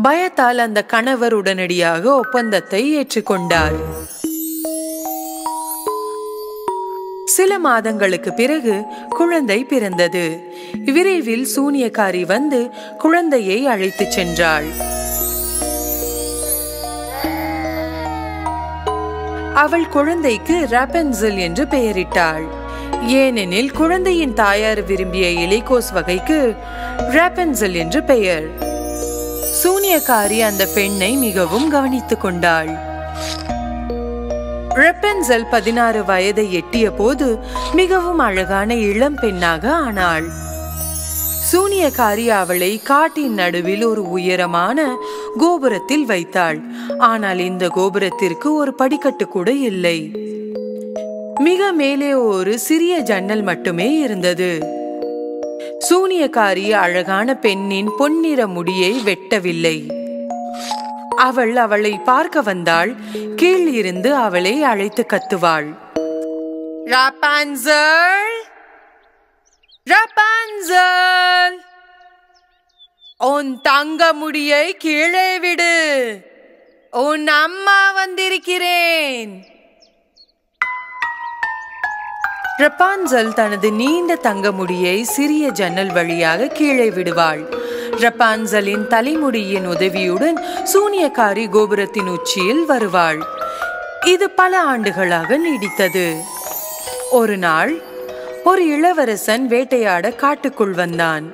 பயத்தால் அந்த கணவர் உடனடியாக ஒப்பந்தத்தை ஏற்றுக்கொண்டார். சில மாதங்களுக்கு பிறகு குழந்தை பிறந்தது. விரைவில் சூனியக்காரி வந்து குழந்தையை அழைத்துச் சென்றாள். அவள் குழந்தைக்கு ராபன்சல் என்று பெயரிட்டாள். ஏனெனில் குழந்தையின் தாயார் விரும்பிய இலைக்கோஸ் வகைக்கு ராபன்சல் என்று பெயர். சூனியக்காரி அந்த பெண்ணை மிகவும் கவனித்துக் கொண்டாள். ராபன்சல் 16 வயதை எட்டிய போது மிகவும் அழகான இளம் பெண்ணாக ஆனாள். சூனியக்காரி அவளை காட்டின் நடுவில் ஒரு உயரமான கோபுரத்தில் வைத்தாள். ஆனால் இந்த கோபுரத்திற்கு ஒரு படிக்கட்டு கூட இல்லை. மிக மேலே ஒரு சிறிய ஜன்னல் மட்டுமே இருந்தது. சூனியக்காரி அழகான பெண்ணின் பொன்னிற முடியை வெட்டவில்லை. அவள் அவளை பார்க்க வந்தாள். கீழிருந்து அவளை அழைத்து கத்துவாள். ராபன்சல், ராபன்சல், உன் தங்க முடியை கீழே விடு, உன் அம்மா வந்திருக்கிறேன். ரப்பான்சல் தனது நீண்ட தங்க முடியை சிறிய ஜன்னல் வழியாக கீழே விடுவாள். ரப்பான்சலின் தலைமுடியின் உதவியுடன் சூனியக்காரி கோபுரத்தின் உச்சியில் வருவாள். இது பல ஆண்டுகளாக நீடித்தது. ஒரு நாள் ஒரு இளவரசன் வேட்டையாட காட்டுக்குள் வந்தான்.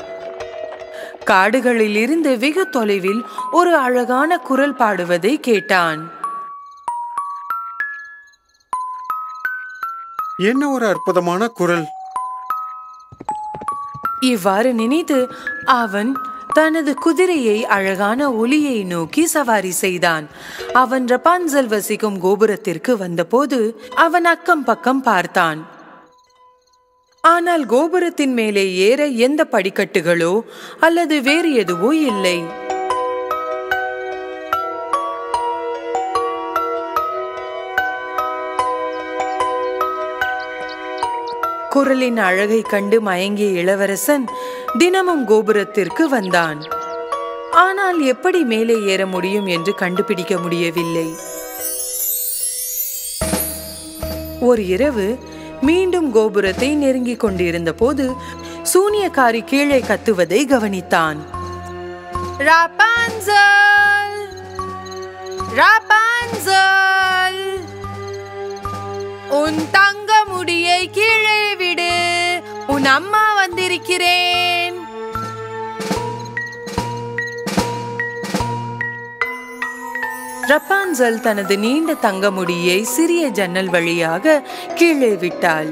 காடுகளில் இருந்து வெகு தொலைவில் ஒரு அழகான குரல் பாடுவதை கேட்டான். என்ன ஒரு அற்புதமான குரல்! இவ்வாறு நினைத்து அவன் தனது குதிரையை அழகான ஒலியை நோக்கி சவாரி செய்தான். அவன் ரப்பான்சல் வசிக்கும் கோபுரத்திற்கு வந்தபோது அவன் அக்கம் பக்கம் பார்த்தான். ஆனால் கோபுரத்தின் மேலே ஏற எந்த படிக்கட்டுகளோ அல்லது வேறு எதுவோ இல்லை. குரலின் அழகை கண்டு மயங்கிய இளவரசன் தினமும் கோபுரத்திற்கு வந்தான். ஆனால் எப்படி மேலே ஏற முடியும் என்று கண்டுபிடிக்க முடியவில்லை. ஒரு இரவு மீண்டும் கோபுரத்தை நெருங்கிக் கொண்டிருந்த போது சூனியக்காரி கீழே கத்துவதை கவனித்தான். ராபன்சல், ராபன்சல், உன் தங்க முடியை கீழே விடு, உன் அம்மா வந்திருக்கிறேன். ரப்பான்சல் தனது நீண்ட தங்க முடியை சிறிய ஜன்னல் வழியாக கீழே விட்டாள்.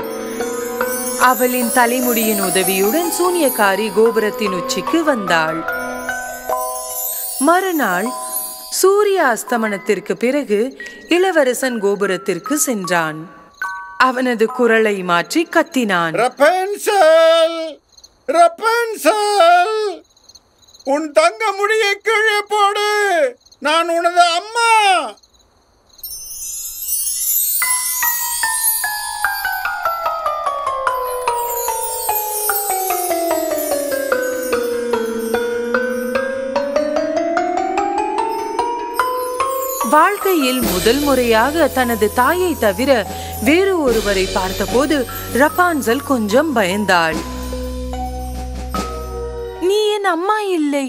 அவளின் தலைமுடியின் உதவியுடன் சூனியக்காரி கோபுரத்தின் உச்சிக்கு வந்தாள். மறுநாள் சூரிய அஸ்தமனத்திற்கு பிறகு இளவரசன் கோபுரத்திற்கு சென்றான். அவனது குரலை மாற்றி கத்தினான். ரப்பன்சல், ரப்பன்சல், உன் தங்க முடியை கீழே போடு, நான் உனது அம்மா. வாழ்க்கையில் முதல் முறையாக தனது தாயை தவிர வேறு ஒருவரை பார்த்தபோது ரப்பான்சல் கொஞ்சம் பயந்தாள். நீ என் அம்மா இல்லை,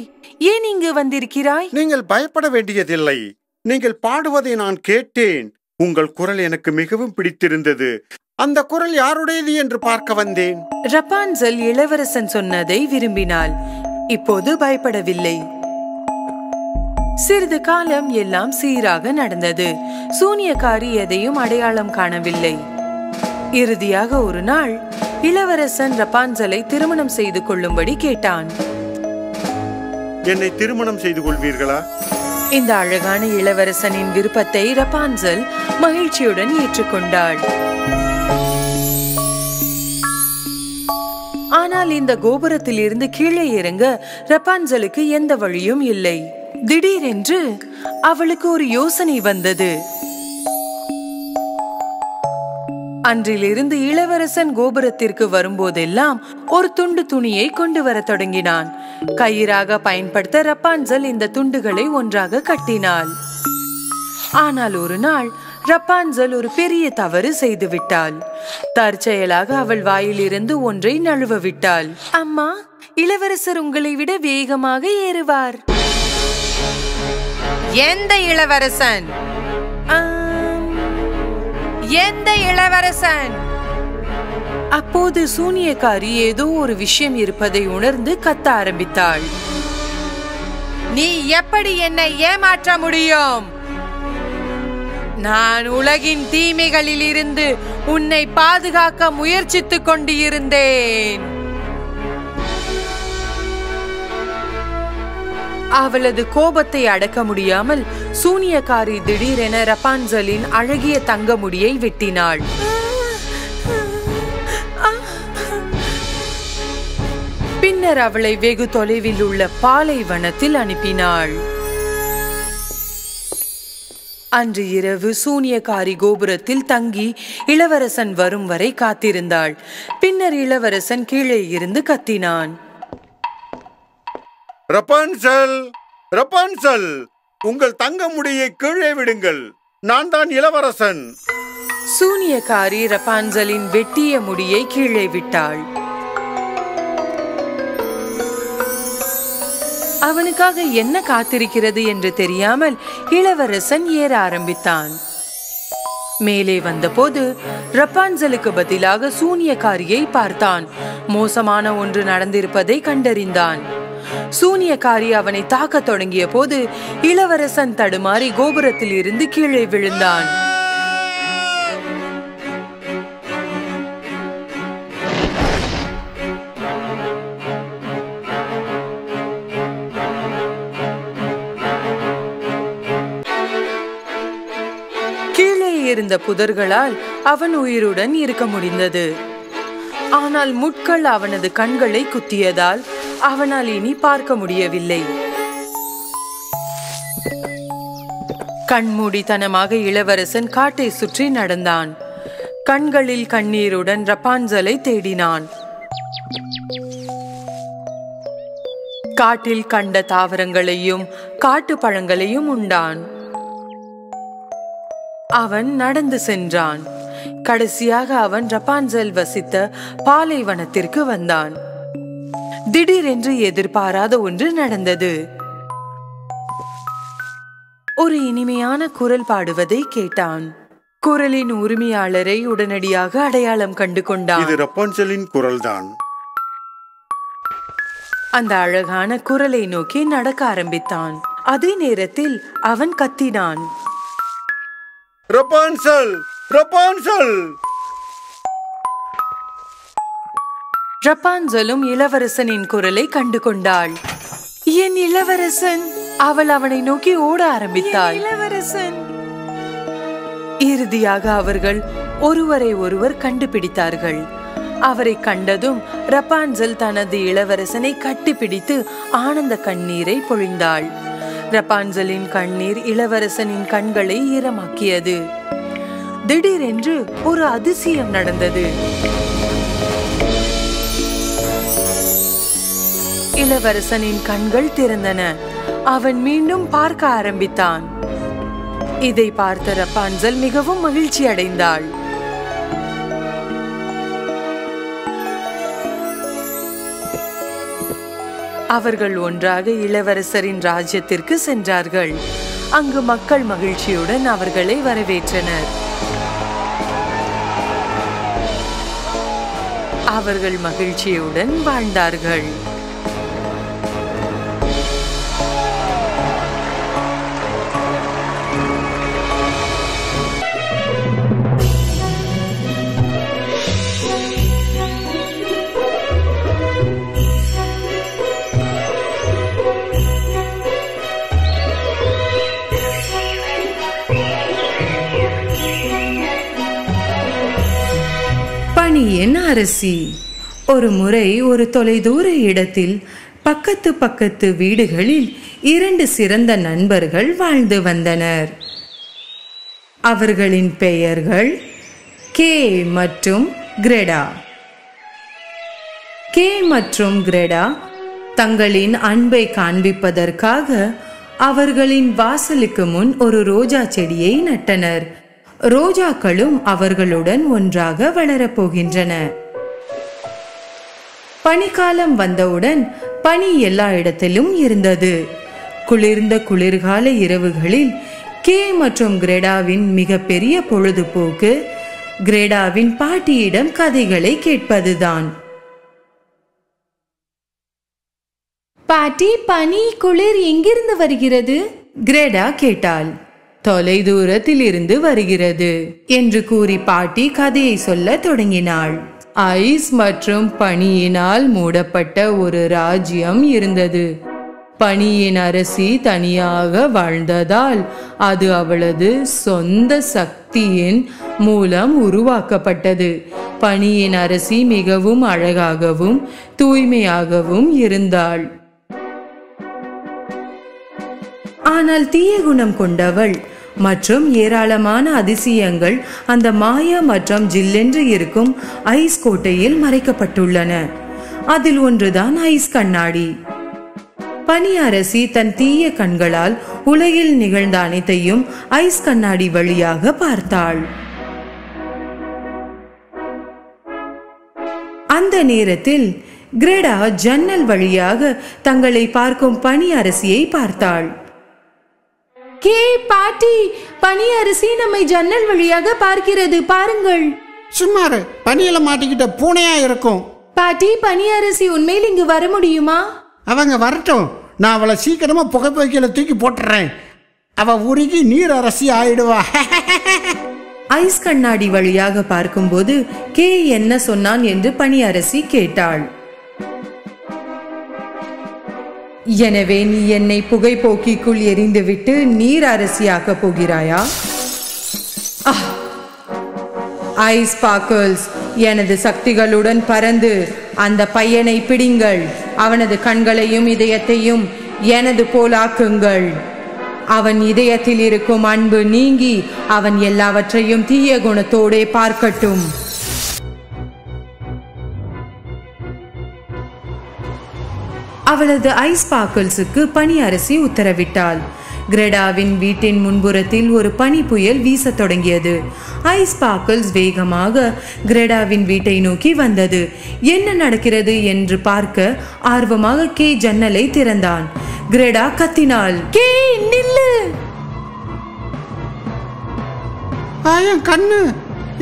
ஏன் இங்கு வந்திருக்கிறாய்? நீங்கள் பயப்பட வேண்டியதில்லை. நீங்கள் பாடுவதை நான் கேட்டேன். உங்கள் குரல் எனக்கு மிகவும் பிடித்திருந்தது. அந்த குரல் யாருடையது என்று பார்க்க வந்தேன். ரப்பான்சல் இளவரசன் சொன்னதை விரும்பினாள். இப்போது பயப்படவில்லை. சிறிது காலம் எல்லாம் சீராக நடந்தது. சூனியக்காரி எதையும் அடையாளம் காணவில்லை. இறுதியாக ஒரு நாள் இளவரசன் ரப்பான்சலை திருமணம் செய்து கொள்ளும்படி கேட்டான். என்னை திருமணம் செய்து கொள்வீர்களா? இந்த அழகான இளவரசனின் விருப்பத்தை ரப்பான்சல் மகிழ்ச்சியுடன் ஏற்றுக்கொண்டாள். ஆனால் இந்த கோபுரத்தில் இருந்து கீழே இறங்க ரப்பான்சலுக்கு எந்த வழியும் இல்லை. திடீரென்று அவளுக்கு ஒரு யோசனை வந்தது. அன்றிலிருந்து இளவரசன் கோபுரத்திற்கு வரும்போதெல்லாம் ஒரு துண்டு துணியை கொண்டு வர தொடங்கினான். கயிறாக பயன்படுத்த ரப்பான்சல் இந்த துண்டுகளை ஒன்றாக கட்டினாள். ஆனால் ஒரு நாள் ரப்பான்சல் ஒரு பெரிய தவறு செய்து விட்டாள். தற்செயலாக அவள் வாயிலிருந்து ஒன்றை நழுவ விட்டாள். அம்மா, இளவரசர் உங்களை விட வேகமாக ஏறுவார். எந்த இளவரசன்? எந்த இளவரசன்? அப்போது சூனியக்காரி ஏதோ ஒரு விஷயம் இருப்பதை உணர்ந்து கத்த ஆரம்பித்தாள். நீ எப்படி என்னை ஏமாற்ற முடியும்? நான் உலகின் தீமைகளில் இருந்து உன்னை பாதுகாக்க முயற்சித்துக் கொண்டு இருந்தேன். அவளது கோபத்தை அடக்க முடியாமல் சூனியக்காரி திடீரென ரப்பான்சலின் அழகிய தங்க முடியை வெட்டினாள். பின்னர் அவளை வெகு தொலைவில் உள்ள பாலைவனத்தில் அனுப்பினாள். அன்று இரவு சூனியக்காரி கோபுரத்தில் தங்கி இளவரசன் வரும் வரை காத்திருந்தாள். பின்னர் இளவரசன் கீழே இருந்து கத்தினான். ரப்பான்சல், ரப்பான்சல், உங்கள் தங்க முடியை கீழே விடுங்கள், நான் தான் இளவரசன். சூனியக்காரி ரப்பான்சலின் வெட்டிய முடியை கீழே விட்டாள். அவனுக்காக என்ன காத்திருக்கிறது என்று தெரியாமல் இளவரசன் ஏற ஆரம்பித்தான். மேலே வந்தபோது ரப்பான்சலுக்கு பதிலாக சூனியக்காரியை பார்த்தான். மோசமான ஒன்று நடந்திருப்பதை கண்டறிந்தான். சூனியக்காரி அவனை தாக்க தொடங்கிய போது இளவரசன் தடுமாறி கோபுரத்தில் இருந்து கீழே விழுந்தான். கீழே இருந்த புதர்களால் அவன் உயிருடன் இருக்க முடிந்தது. ஆனால் முட்கள் அவனது கண்களை குத்தியதால் அவனால் இனி பார்க்க முடியவில்லை. கண்மூடித்தனமாக இளவரசன் காட்டை சுற்றி நடந்தான். கண்களில் கண்ணீருடன் ரப்பான்சலை தேடினான். காட்டில் கண்ட தாவரங்களையும் காட்டு பழங்களையும் உண்டான். அவன் நடந்து சென்றான். கடைசியாக அவன் ரப்பான்சல் வசித்த பாலைவனத்திற்கு வந்தான். திடீரென்று எதிர்பாராத ஒன்று நடந்தது. ஒரு இனிமையான குரல் பாடுவதை கேட்டான். குரலின் உரிமையாளரை உடனடியாக அடையாளம் கண்டு கொண்டான். இது ரப்பான்சலின் குரல்தான். அந்த அழகான குரலை நோக்கி நடக்க ஆரம்பித்தான். அதே நேரத்தில் அவன் கத்தினான். ரப்பான்சல், ரப்பான்சல்! ரப்பான்சலும் இளவரசனின் குரலை கண்டு கொண்டாள். என் இளவரசன்! அவள் அவனை நோக்கி ஓட ஆரம்பித்தாள். இளவரசன்! இறுதியாக அவர்கள் ஒருவரை ஒருவர் கண்டுபிடித்தார்கள். அவரை கண்டதும் ரப்பான்சல் தனது இளவரசனை கட்டிப்பிடித்து ஆனந்த கண்ணீரை பொழிந்தாள். ரப்பான்சலின் கண்ணீர் இளவரசனின் கண்களை ஈரமாக்கியது. திடீரென்று ஒரு அதிசயம் நடந்தது. இளவரசனின் கண்கள் திறந்தன. அவன் மீண்டும் பார்க்க ஆரம்பித்தான். இதை பார்த்த ரப்பான்சல் மிகவும் மகிழ்ச்சி அடைந்தாள். அவர்கள் ஒன்றாக இளவரசரின் ராஜ்யத்திற்கு சென்றார்கள். அங்கு மக்கள் மகிழ்ச்சியுடன் அவர்களை வரவேற்றனர். அவர்கள் மகிழ்ச்சியுடன் வாழ்ந்தார்கள். பணியின் அரசி. ஒரு முறை ஒரு தொலைதூர இடத்தில் பக்கத்து வீடுகளில் 2 சிறந்த நண்பர்கள் வாழ்ந்து வந்தனர். அவர்களின் பெயர்கள் கே மற்றும் கிரெடா. கே மற்றும் கிரெடா தங்களின் அன்பை காண்பிப்பதற்காக அவர்களின் வாசலுக்கு முன் ஒரு ரோஜா செடியை நட்டனர். ரோஜாக்களும் அவர்களுடன் ஒன்றாக வளரப்போகின்றன. பனிக்காலம் வந்தவுடன் பனி எல்லா இடத்திலும் இருந்தது. குளிர்ந்த குளிர்கால இரவுகளில் கே மற்றும் கிரெடாவின் மிக பெரிய பொழுதுபோக்கு கிரெடாவின் பாட்டியிடம் கதைகளை கேட்பதுதான். பாட்டி, பனி குளிர் எங்கிருந்து வருகிறது? கிரெடா கேட்டாள். தொலைதூரத்தில் இருந்து வருகிறது என்று கூறி பாட்டி கதையை சொல்ல தொடங்கினாள். ஐஸ் மற்றும் பனியினால் மூடப்பட்ட ஒரு ராஜ்யம் இருந்தது. பனியின் அரசி தனியாக வாழ்ந்ததால் அது அவளது சொந்த சக்தியின் மூலம் உருவாக்கப்பட்டது. பனியின் அரசி மிகவும் அழகாகவும் தூய்மையாகவும் இருந்தாள். ஆனால் தீய குணம் கொண்டவள் மற்றும் ஏராளமான அதிசயங்கள் அந்த மாயா மற்றும் ஜில்லென்று இருக்கும் ஐஸ் கோட்டையில் மறைக்கப்பட்டுள்ளன. அதில் ஒன்றுதான் ஐஸ் கண்ணாடி. பனி அரசி தன் தீய கண்களால் உலகில் நிகழ்ந்த அனைத்தையும் ஐஸ் கண்ணாடி வழியாக பார்த்தாள். அந்த நேரத்தில் கிரெடா ஜன்னல் வழியாக தங்களை பார்க்கும் பனி அரசியை பார்த்தாள். கே பாட்டி, பனி அரசி நம்மை ஜன்னல் வழியாக பார்க்கிறது, பாருங்கள். சும்மாரு, பனியில மாட்டிக்கிட்ட பூனையா இருக்கும். பாட்டி, பனி அரசி உண்மையில் இங்கு வர முடியுமா? அவங்க வரட்டும், நான் அவளை சீக்கிரமா புகைப்பைக்கில தூக்கி போட்டுறேன். அவ உருகி நீர் அரசி ஆயிடுவா. ஐஸ் கண்ணாடி வழியாக பார்க்கும்போது கே என்ன சொன்னான் என்று பனி அரசி கேட்டாள். எனவே நீ என்னை புகைப்போக்கிக்குள் எரிந்துவிட்டு நீர் அரசியாக்க போகிறாயா? ஐஸ் பாக்கல்ஸ், எனது சக்திகளுடன் பறந்து அந்த பையனை பிடிங்கள். அவனது கண்களையும் இதயத்தையும் எனது போலாக்குங்கள். அவன் இதயத்தில் இருக்கும் அன்பு நீங்கி அவன் எல்லாவற்றையும் தீய குணத்தோடே பார்க்கட்டும். அவளது ஐஸ் பாக்கல்ஸுக்கு பனி அரசி உத்தரவிட்டாள். கிரெடாவின் வீட்டின் முன்புறத்தில் ஒரு பனி புயல் வீச தொடங்கியது. ஐஸ் பாக்கல்ஸ் வேகமாக கிரெடாவின் வீட்டை நோக்கி வந்தது. என்ன நடக்கிறது என்று பார்க்க ஆர்வமாக கே ஜன்னலை திறந்தான். கிரெடா கத்தினாள், கே நில்லு.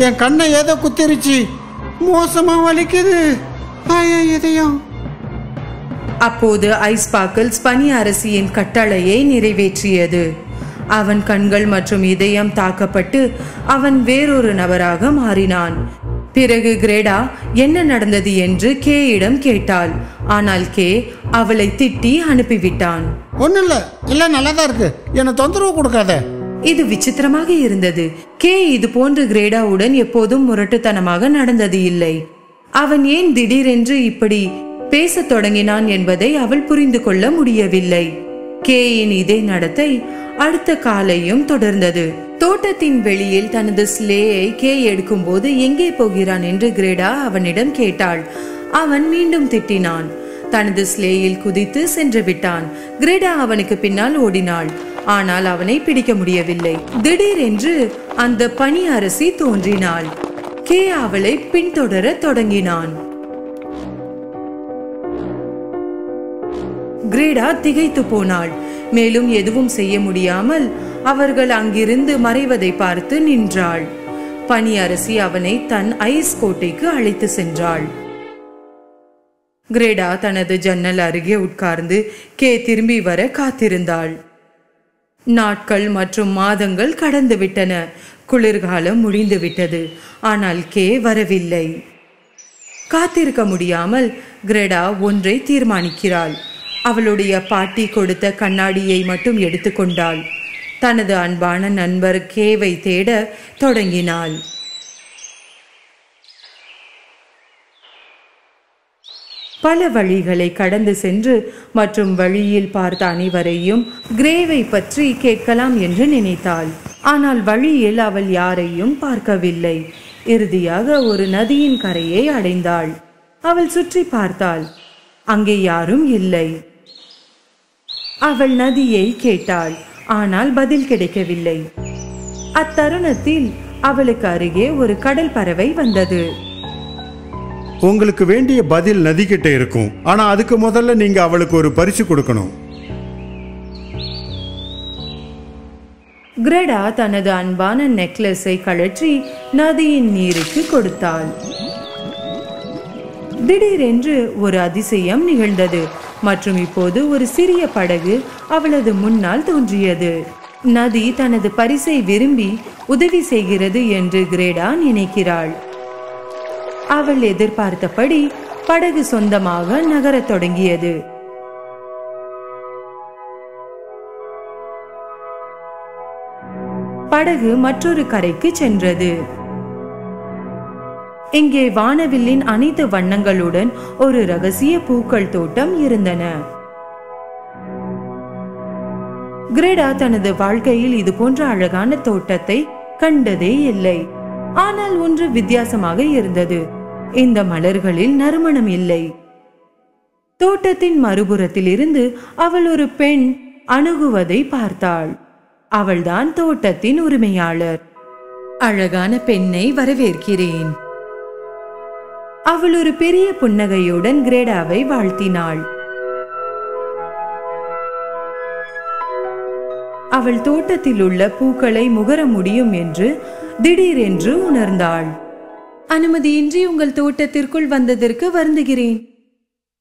என் கண்ணை ஏதோ குத்திருச்சு, மோசமா வலிக்குது. இதயம். அப்போது ஐஸ் பாக்கல்ஸ் பனி அரசியின் கட்டளையை நிறைவேற்றியது. அவன் கண்கள் மற்றும் இதயம் தாக்கப்பட்டு அவன் வேறொரு நபராக மாறினான். பிறகு கிரெடா என்ன நடந்தது என்று கேயிடம் கேட்டாள். ஆனால் கே அவளை திட்டி அனுப்பிவிட்டான். ஒன்னும் இல்ல, நல்லதா இருக்கு, என்ன தொந்தரவு கொடுக்காத. இது விசித்திரமாக இருந்தது. கே இது போன்று கிரெடாவுடன் எப்போதும் முரட்டுத்தனமாக நடந்தது இல்லை. அவன் ஏன் திடீரென்று இப்படி பேசத் தொடங்கினான் என்பதை அவள் புரிந்து கொள்ள முடியவில்லை. கேயின் இதே நடத்தை அடுத்த காலையும் தொடர்ந்தது. தோட்டத்தின் வெளியில் தனது ஸ்லேயை கே எடுக்கும் போது எங்கே போகிறான் என்று கிரெடா அவனிடம் கேட்டாள். அவன் மீண்டும் திட்டினான். தனது ஸ்லேயில் குதித்து சென்று விட்டான். கிரெடா அவனுக்கு பின்னால் ஓடினாள். ஆனால் அவனை பிடிக்க முடியவில்லை. திடீரென்று அந்த பனி அரசி தோன்றினாள். கே அவளை பின்தொடர தொடங்கினான். கிரெடா திகைத்து போனாள். மேலும் எதுவும் செய்ய முடியாமல் அவர்கள் அங்கிருந்து மறைவதை பார்த்து நின்றாள். பனி அரசி அவனை தன் ஐஸ் கோட்டைக்கு அழைத்து சென்றாள். கிரெடா தனது ஜன்னல் அருகே உட்கார்ந்து கே திரும்பி வர காத்திருந்தாள். நாட்கள் மற்றும் மாதங்கள் கடந்து விட்டன. குளிர்காலம் முடிந்து விட்டது. ஆனால் கே வரவில்லை. காத்திருக்க முடியாமல் கிரெடா ஒன்றை தீர்மானிக்கிறாள். அவளுடைய பாட்டி கொடுத்த கண்ணாடியை மட்டும் எடுத்துக்கொண்டாள். தனது அன்பான நண்பர் கேவை தேட தொடங்கினாள். பல வழிகளை கடந்து சென்று மற்றும் வழியில் பார்த்த அனைவரையும் கிரேவை பற்றி கேட்கலாம் என்று நினைத்தாள். ஆனால் வழியில் அவள் யாரையும் பார்க்கவில்லை. இறுதியாக ஒரு நதியின் கரையை அடைந்தாள். அவள் சுற்றி பார்த்தாள். அங்கே யாரும் இல்லை. அவள் நதியை கேட்டாள். ஆனால் பதில் கிடைக்கவில்லை. அத்தருணத்தில் அவளுக்கு அருகே ஒரு கடல் பறவை வந்தது. உங்களுக்கு வேண்டிய பதில் நதி கிட்ட இருக்கும். ஆனா அதுக்கு முதல்ல நீங்க அவளுக்கு ஒரு பரிசு கொடுக்கணும். கிரெடா தனது அன்பான நெக்லஸை கழற்றி நதியின் நீருக்கு கொடுத்தாள். திடீரென்று ஒரு அதிசயம் நிகழ்ந்தது மற்றும் இப்போது ஒரு சிறிய படகு அவளது முன்னால் தோன்றியது. நதி தனது பரிசை விரும்பி உதவி செய்கிறது என்று கிரெடா நினைக்கிறாள். அவள் எதிர்பார்த்தபடி படகு சொந்தமாக நகரத் தொடங்கியது. படகு மற்றொரு கரைக்கு சென்றது. இங்கே வானவில்லின் அனைத்து வண்ணங்களுடன் ஒரு ரகசிய பூக்கள் தோட்டம் இருந்தன. கிரேடா தனது வாழ்க்கையில் இது போன்ற அழகான தோட்டத்தை கண்டதே இல்லை. ஆனால் ஒன்று வித்தியாசமாக இருந்தது. இந்த மலர்களில் நறுமணம் இல்லை. தோட்டத்தின் மறுபுறத்தில் இருந்து அவள் ஒரு பெண் அணுகுவதை பார்த்தாள். அவள்தான் தோட்டத்தின் உரிமையாளர். அழகான பெண்ணை வரவேற்கிறேன். அவள் ஒரு பெரிய புன்னகையுடன் கிரேடாவை வாழ்த்தினாள். அவள் தோட்டத்தில் உள்ள பூக்களை முகர முடியும் என்று திடீரென்று உணர்ந்தாள். அனுமதியின்றி உங்கள் தோட்டத்திற்குள் வந்ததற்கு வருந்துகிறேன்.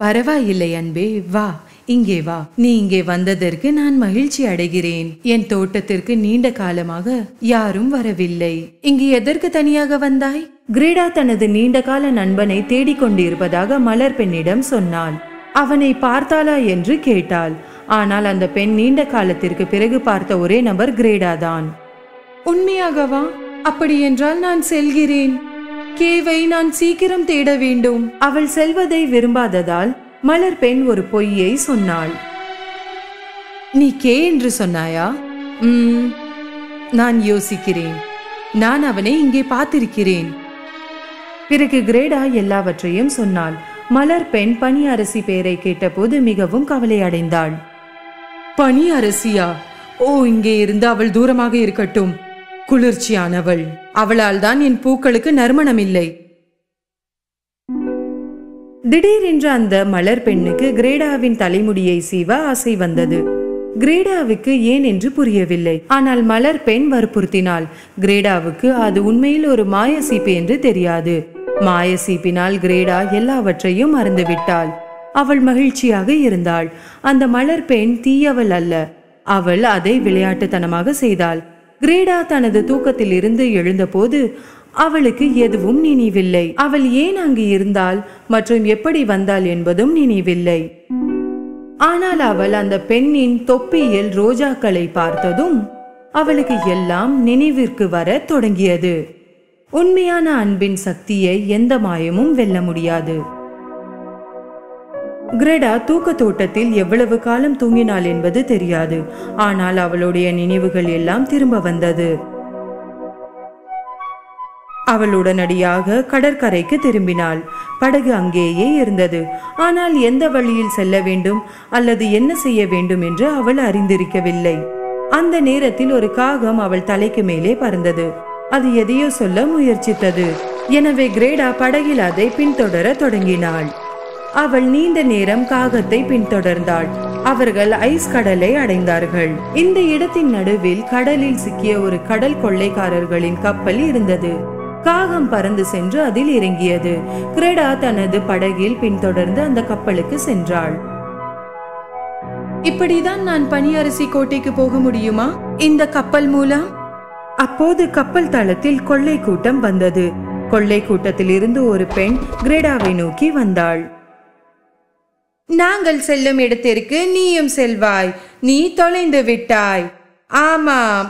பரவாயில்லை அன்பே, வா, இங்கே வா. நீ இங்கே வந்ததற்கு நான் மகிழ்ச்சி அடைகிறேன். என் தோட்டத்திற்கு நீண்ட காலமாக யாரும் வரவில்லை. இங்கு எதற்கு தனியாக வந்தாய்? கிரேடா தனது நீண்ட கால நண்பனை தேடிக்கொண்டிருப்பதாக மலர் பெண்ணிடம் சொன்னாள். அவனை பார்த்தாளா என்று கேட்டாள். ஆனால் அந்த பெண் நீண்ட காலத்திற்கு பிறகு பார்த்த ஒரே நபர் கிரேடா தான். உண்மையாகவா? அப்படி என்றால் நான் செல்கிறேன். கேவை நான் சீக்கிரம் தேட வேண்டும். அவள் செல்வதை விரும்பாததால் மலர் பெண் ஒரு பொய்யை சொன்னாள். நீ கே என்று சொன்னாயா? நான் யோசிக்கிறேன். நான் அவனை இங்கே பார்த்திருக்கிறேன். பிறகு கிரேடா எல்லாவற்றையும் சொன்னாள். மலர் பெண் பனி அரசி பெயரை கேட்டபோது மிகவும் கவலை அடைந்தாள். பனி அரசியா? ஓ, இங்கே இருந்து அவள் தூரமாக இருக்கட்டும். குளிர்ச்சியானவள். அவளால் தான் என் பூக்களுக்கு நறுமணம் இல்லை. திடீரென்று அந்த மலர் பெண்ணுக்கு கிரேடாவின் தலைமுடியை சீவ ஆசை வந்தது. கிரேடாவுக்கு ஏன் என்று புரியவில்லை. ஆனால் மலர் பெண் வற்புறுத்தினாள். கிரேடாவுக்கு அது உண்மையில் ஒரு மாய சீப்பு என்று தெரியாது. மாய சீப்பினால் கிரேடா எல்லாவற்றையும் மறந்துவிட்டாள். அவள் மகிழ்ச்சியாக இருந்தாள். அந்த மலர் பெண் தீயவள் அல்ல. அவள் அதை விளையாட்டுத்தனமாக செய்தாள். கிரேடா தனது தூக்கத்தில் இருந்து எழுந்தபோது அவளுக்கு எதுவும் நினைவில்லை. அவள் ஏன் அங்கு இருந்தாள் மற்றும் எப்படி வந்தாள் என்பதும் நினைவில்லை. ஆனால் அவள் அந்த பெண்ணின் தொப்பியில் ரோஜாக்களை பார்த்ததும் அவளுக்கு எல்லாம் நினைவிற்கு வர தொடங்கியது. உண்மையான அன்பின் சக்தியை எந்த மாயமும் வெல்ல முடியாது. கிரேடா தூக்க தோட்டத்தில் எவ்வளவு காலம் தூங்கினாள் என்பது தெரியாது. ஆனால் அவளுடைய நினைவுகள் எல்லாம் திரும்ப வந்தது. அவள் உடனடியாக கடற்கரைக்கு திரும்பினாள். படகு அங்கேயே இருந்தது. ஆனால் எந்த வழியில் செல்ல வேண்டும் அல்லது என்ன செய்ய வேண்டும் என்று அவள் அறிந்திருக்கவில்லை. அந்த நேரத்தில் ஒரு காகம் அவள் தலைக்கு மேலே பறந்தது. அது எதையோ சொல்ல முயற்சித்தது. எனவே கிரேடா படகில் அதை பின்தொடர தொடங்கினாள். அவள் நீண்ட நேரம் காகத்தை பின்தொடர்ந்தாள். அவர்கள் ஐஸ் கடலை அடைந்தார்கள். இந்த இடத்தின் நடுவில் கடலில் சிக்கிய ஒரு கடல் கொள்ளைக்காரர்களின் கப்பல் இருந்தது. காகம் பறந்து சென்று அதில் இறங்கியது. கிரேடா தனது படகில் பின்தொடர்ந்து அந்த கப்பலுக்கு சென்றாள். இப்படிதான் நான் பனியரசி கோட்டைக்கு போக முடியுமா இந்த கப்பல் மூலம்? அப்போது கப்பல் தளத்தில் கொள்ளை கூட்டம் வந்தது. கொள்ளை கூட்டத்தில் இருந்து ஒரு பெண் கிரேடாவை நோக்கி வந்தாள். நாங்கள் செல்லும் இடத்திற்கு நீயும் செல்வாய். நீ தொலைந்து விட்டாய். ஆமாம்.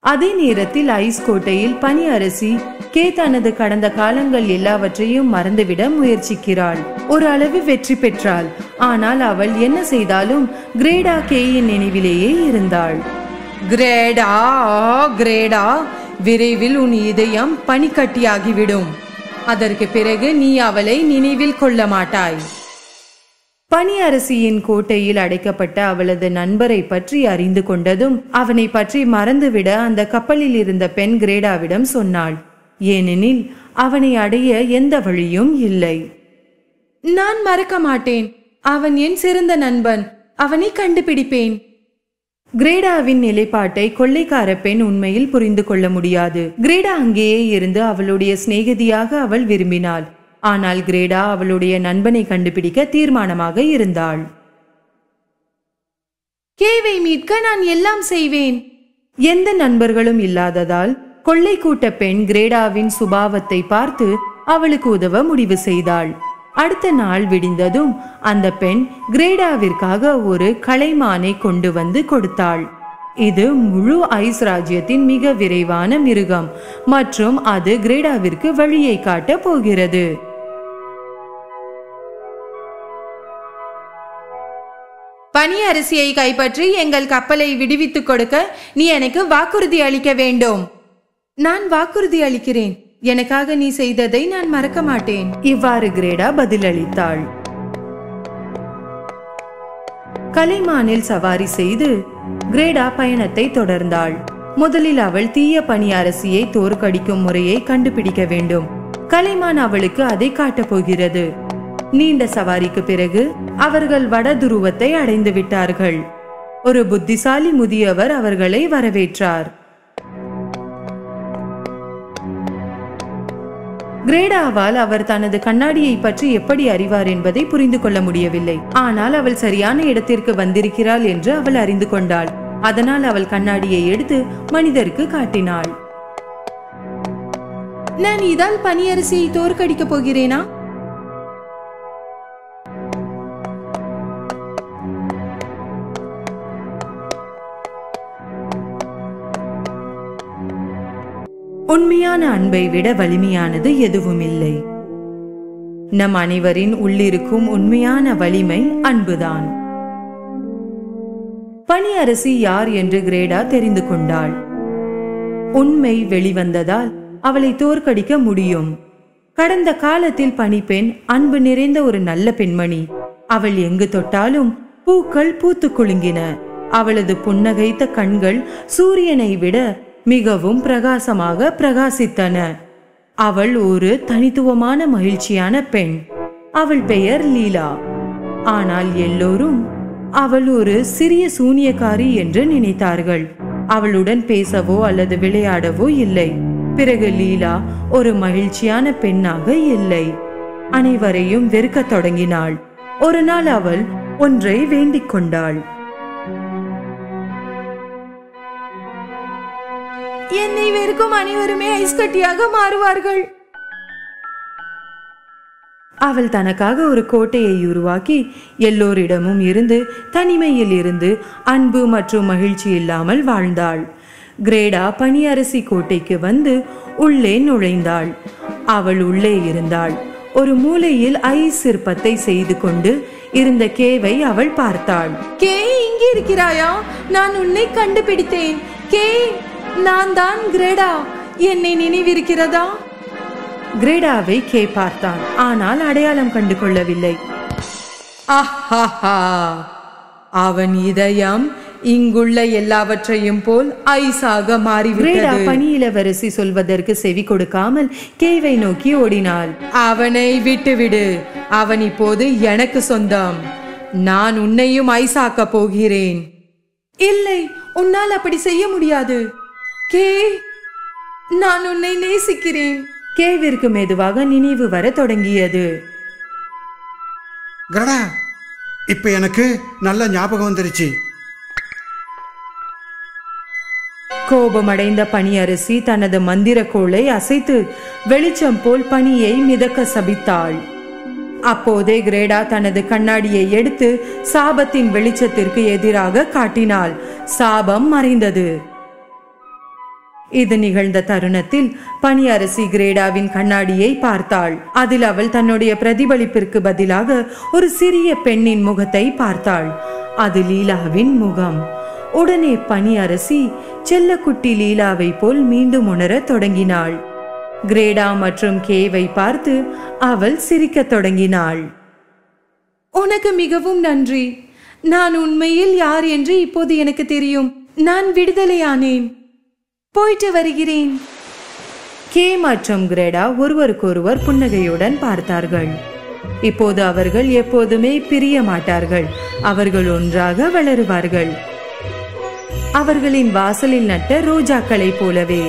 அதே நேரத்தில் ஐஸ் கோட்டையில் பனி அரசி கே தனது கடந்த காலங்கள் எல்லாவற்றையும் மறந்துவிட முயற்சிக்கிறாள். ஒரு அளவு வெற்றி பெற்றாள். ஆனால் அவள் என்ன செய்தாலும் கிரேடா கேயின் நினைவிலேயே இருந்தாள். கிரேடா, கிரேடா, விரைவில் உன் இதயம் பனிக்கட்டியாகிவிடும். அதற்கு பிறகு நீ அவளை நினைவில் கொள்ள மாட்டாய். பனி அரசியின் கோட்டையில் அடைக்கப்பட்ட அவளது நண்பரை பற்றி அறிந்து கொண்டதும் அவனை பற்றி மறந்துவிட அந்த கப்பலில் இருந்த பெண் கிரேடாவிடம் சொன்னாள். ஏனெனில் அவனை அடைய எந்த வழியும் இல்லை. நான் மறக்க மாட்டேன். அவன் என் சிறந்த நண்பன். அவனை கண்டுபிடிப்பேன். கிரேடாவின் நிலைப்பாட்டை கொள்ளைக்கார பெண் உண்மையில் புரிந்து கொள்ள முடியாது. கிரேடா அங்கேயே இருந்து அவளுடைய சிநேகிதியாக அவள் விரும்பினாள். ஆனால் கிரேடா அவளுடைய நண்பனை கண்டுபிடிக்க தீர்மானமாக இருந்தாள். கேவை மீட்க நான் எல்லாம் செய்வேன். எந்த நண்பர்களும் இல்லாததால் கொள்ளை கூட்ட பெண் கிரேடாவின் சுபாவத்தை பார்த்து அவளுக்கு உதவ முடிவு செய்தாள். அடுத்த நாள் விடிந்ததும் அந்த பெண் கிரேடாவிற்காக ஒரு கலைமானை கொண்டு வந்து கொடுத்தாள். இது முழு ஐஸ் ராஜ்யத்தின் மிக விரைவான மிருகம் மற்றும் அது கிரேடாவிற்கு வழியை காட்டப் போகிறது. பனி அரிசியை கைப்பற்றி எங்கள் கப்பலை விடுவித்துக் கொடுக்க நீ எனக்கு வாக்குறுதி அளிக்க வேண்டும். நான் வாக்குறுதி அளிக்கிறேன். எனக்காக நீ செய்ததை நான் மறக்க மாட்டேன். இவ்வாறு கிரேடா பதிலளித்தாள். கலைமானில் சவாரி செய்து கிரேடா பயணத்தை தொடர்ந்தாள். முதலில் அவள் தீய பனி அரசியை தோற்கடிக்கும் முறையை கண்டுபிடிக்க வேண்டும். கலைமான் அவளுக்கு அதை காட்டப் போகிறது. நீண்ட சவாரிக்கு பிறகு அவர்கள் வட துருவத்தை அடைந்து விட்டார்கள். ஒரு புத்திசாலி முதியவர் அவர்களை வரவேற்றார். கிரேடாவால் அவர் தனது கண்ணாடியை பற்றி எப்படி அறிவார் என்பதை புரிந்து கொள்ள முடியவில்லை. ஆனால் அவள் சரியான இடத்திற்கு வந்திருக்கிறாள் என்று அவள் அறிந்து கொண்டாள். அதனால் அவள் கண்ணாடியை எடுத்து மனிதருக்கு காட்டினாள். நான் இதால் பனியரிசியை தோற்கடிக்க போகிறேனா? உண்மையான அன்பை விட வலிமையானது எதுவும் இல்லை. நம் அனைவரின் உள்ளிருக்கும் உண்மையான வலிமை அன்புதான். பனி அரசி யார் என்று கிரேடா தெரிந்து கொண்டாள். உண்மை வெளிவந்ததால் அவளை தோற்கடிக்க முடியும். கடந்த காலத்தில் பனிப்பெண் அன்பு நிறைந்த ஒரு நல்ல பெண்மணி. அவள் எங்கு தொட்டாலும் பூக்கள் பூத்து குலுங்கின. அவளது புன்னகைத்த கண்கள் சூரியனை விட மிகவும் பிரகாசமாக பிரகாசித்தன. அவள் ஒரு தனித்துவமான மகிழ்ச்சியான பெண். அவள் பெயர் லீலா. ஆனால் எல்லோரும் அவள் ஒரு சிறிய சூனியக்காரி என்று நினைத்தார்கள். அவளுடன் பேசவோ அல்லது விளையாடவோ இல்லை. பிறகு லீலா ஒரு மகிழ்ச்சியான பெண்ணாக இல்லை. அனைவரையும் வெறுக்கத் தொடங்கினாள். ஒரு நாள் அவள் ஒன்றை வேண்டிக் கொண்டாள். என்னை வெறுக்கும் அனைவருமே ஐஸ் கட்டியாக மாறுவார்கள். அவள் தனக்காக ஒரு கோட்டையை உருவாக்கி எல்லோரிடமும் இருந்து தனிமையில் இருந்து அன்பு மற்றும் மகிழ்ச்சி இல்லாமல் வாழ்ந்தாள். கிரேடா பனியரசி கோட்டைக்கு வந்து உள்ளே நுழைந்தாள். அவள் உள்ளே இருந்தாள். ஒரு மூலையில் ஐஸ் சிற்பத்தை செய்து கொண்டு இருந்த கேவை அவள் பார்த்தாள். கே, இங்கே இருக்கிறாயா? நான் உன்னை கண்டுபிடித்தேன். கே, நான் தான் கிரேடா. என்னை நினைவிருக்கிறதா? கிரேடாவை கே பார்த்தான். ஆனால் அடையாளம் கண்டு கொள்ளவில்லை. அவன் இதயம் இங்குள்ள எல்லாவற்றையும் போல் ஐஸாக மாறிவிட்டது. பனி இளவரசி சொல்வதற்கு செவி கொடுக்காமல் கேவை நோக்கி ஓடினாள். அவனை விட்டுவிடு. அவன் இப்போது எனக்கு சொந்தம். நான் உன்னையும் ஐஸாக்க போகிறேன். இல்லை, உன்னால் அப்படி செய்ய முடியாது. கே, நான் உன்னை நேசிக்கிறேன். கேவிற்கு மெதுவாக நினைவு வர தொடங்கியது. கிரடா, இப்ப எனக்கு நல்ல ஞாபகம் வந்துருச்சு. கோபமடைந்த பனியரசி தனது மந்திர கோளை அசைத்து வெளிச்சம் போல் பனியை மிதக்க சபித்தாள். அப்போதே கிரேடா தனது கண்ணாடியை எடுத்து சாபத்தின் வெளிச்சத்திற்கு எதிராக காட்டினாள். சாபம் மறைந்தது. இது நிகழ்ந்த தருணத்தில் பனியரசி கிரேடாவின் கண்ணாடியை பார்த்தாள். அதில் அவள் தன்னுடைய பிரதிபலிப்பிற்கு பதிலாக ஒரு சிறிய பெண்ணின் முகத்தை பார்த்தாள். அது லீலாவின் முகம். உடனே பனியரசி செல்லக்குட்டி லீலாவை போல் மீண்டும் உணர தொடங்கினாள். கிரேடா மற்றும் கேவை பார்த்து அவள் சிரிக்க தொடங்கினாள். உனக்கு மிகவும் நன்றி. நான் உண்மையில் யார் என்று இப்போது எனக்கு தெரியும். நான் விடுதலையானேன். போயிட்டு வருகிறேன். கே மற்றும் கிரேடா ஒருவருக்கொருவர் புன்னகையுடன் பார்த்தார்கள். இப்போது அவர்கள் எப்போதுமே பிரிய மாட்டார்கள். அவர்கள் ஒன்றாக வளருவார்கள். அவர்களின் வாசலில் நட்ட ரோஜாக்களை போலவே.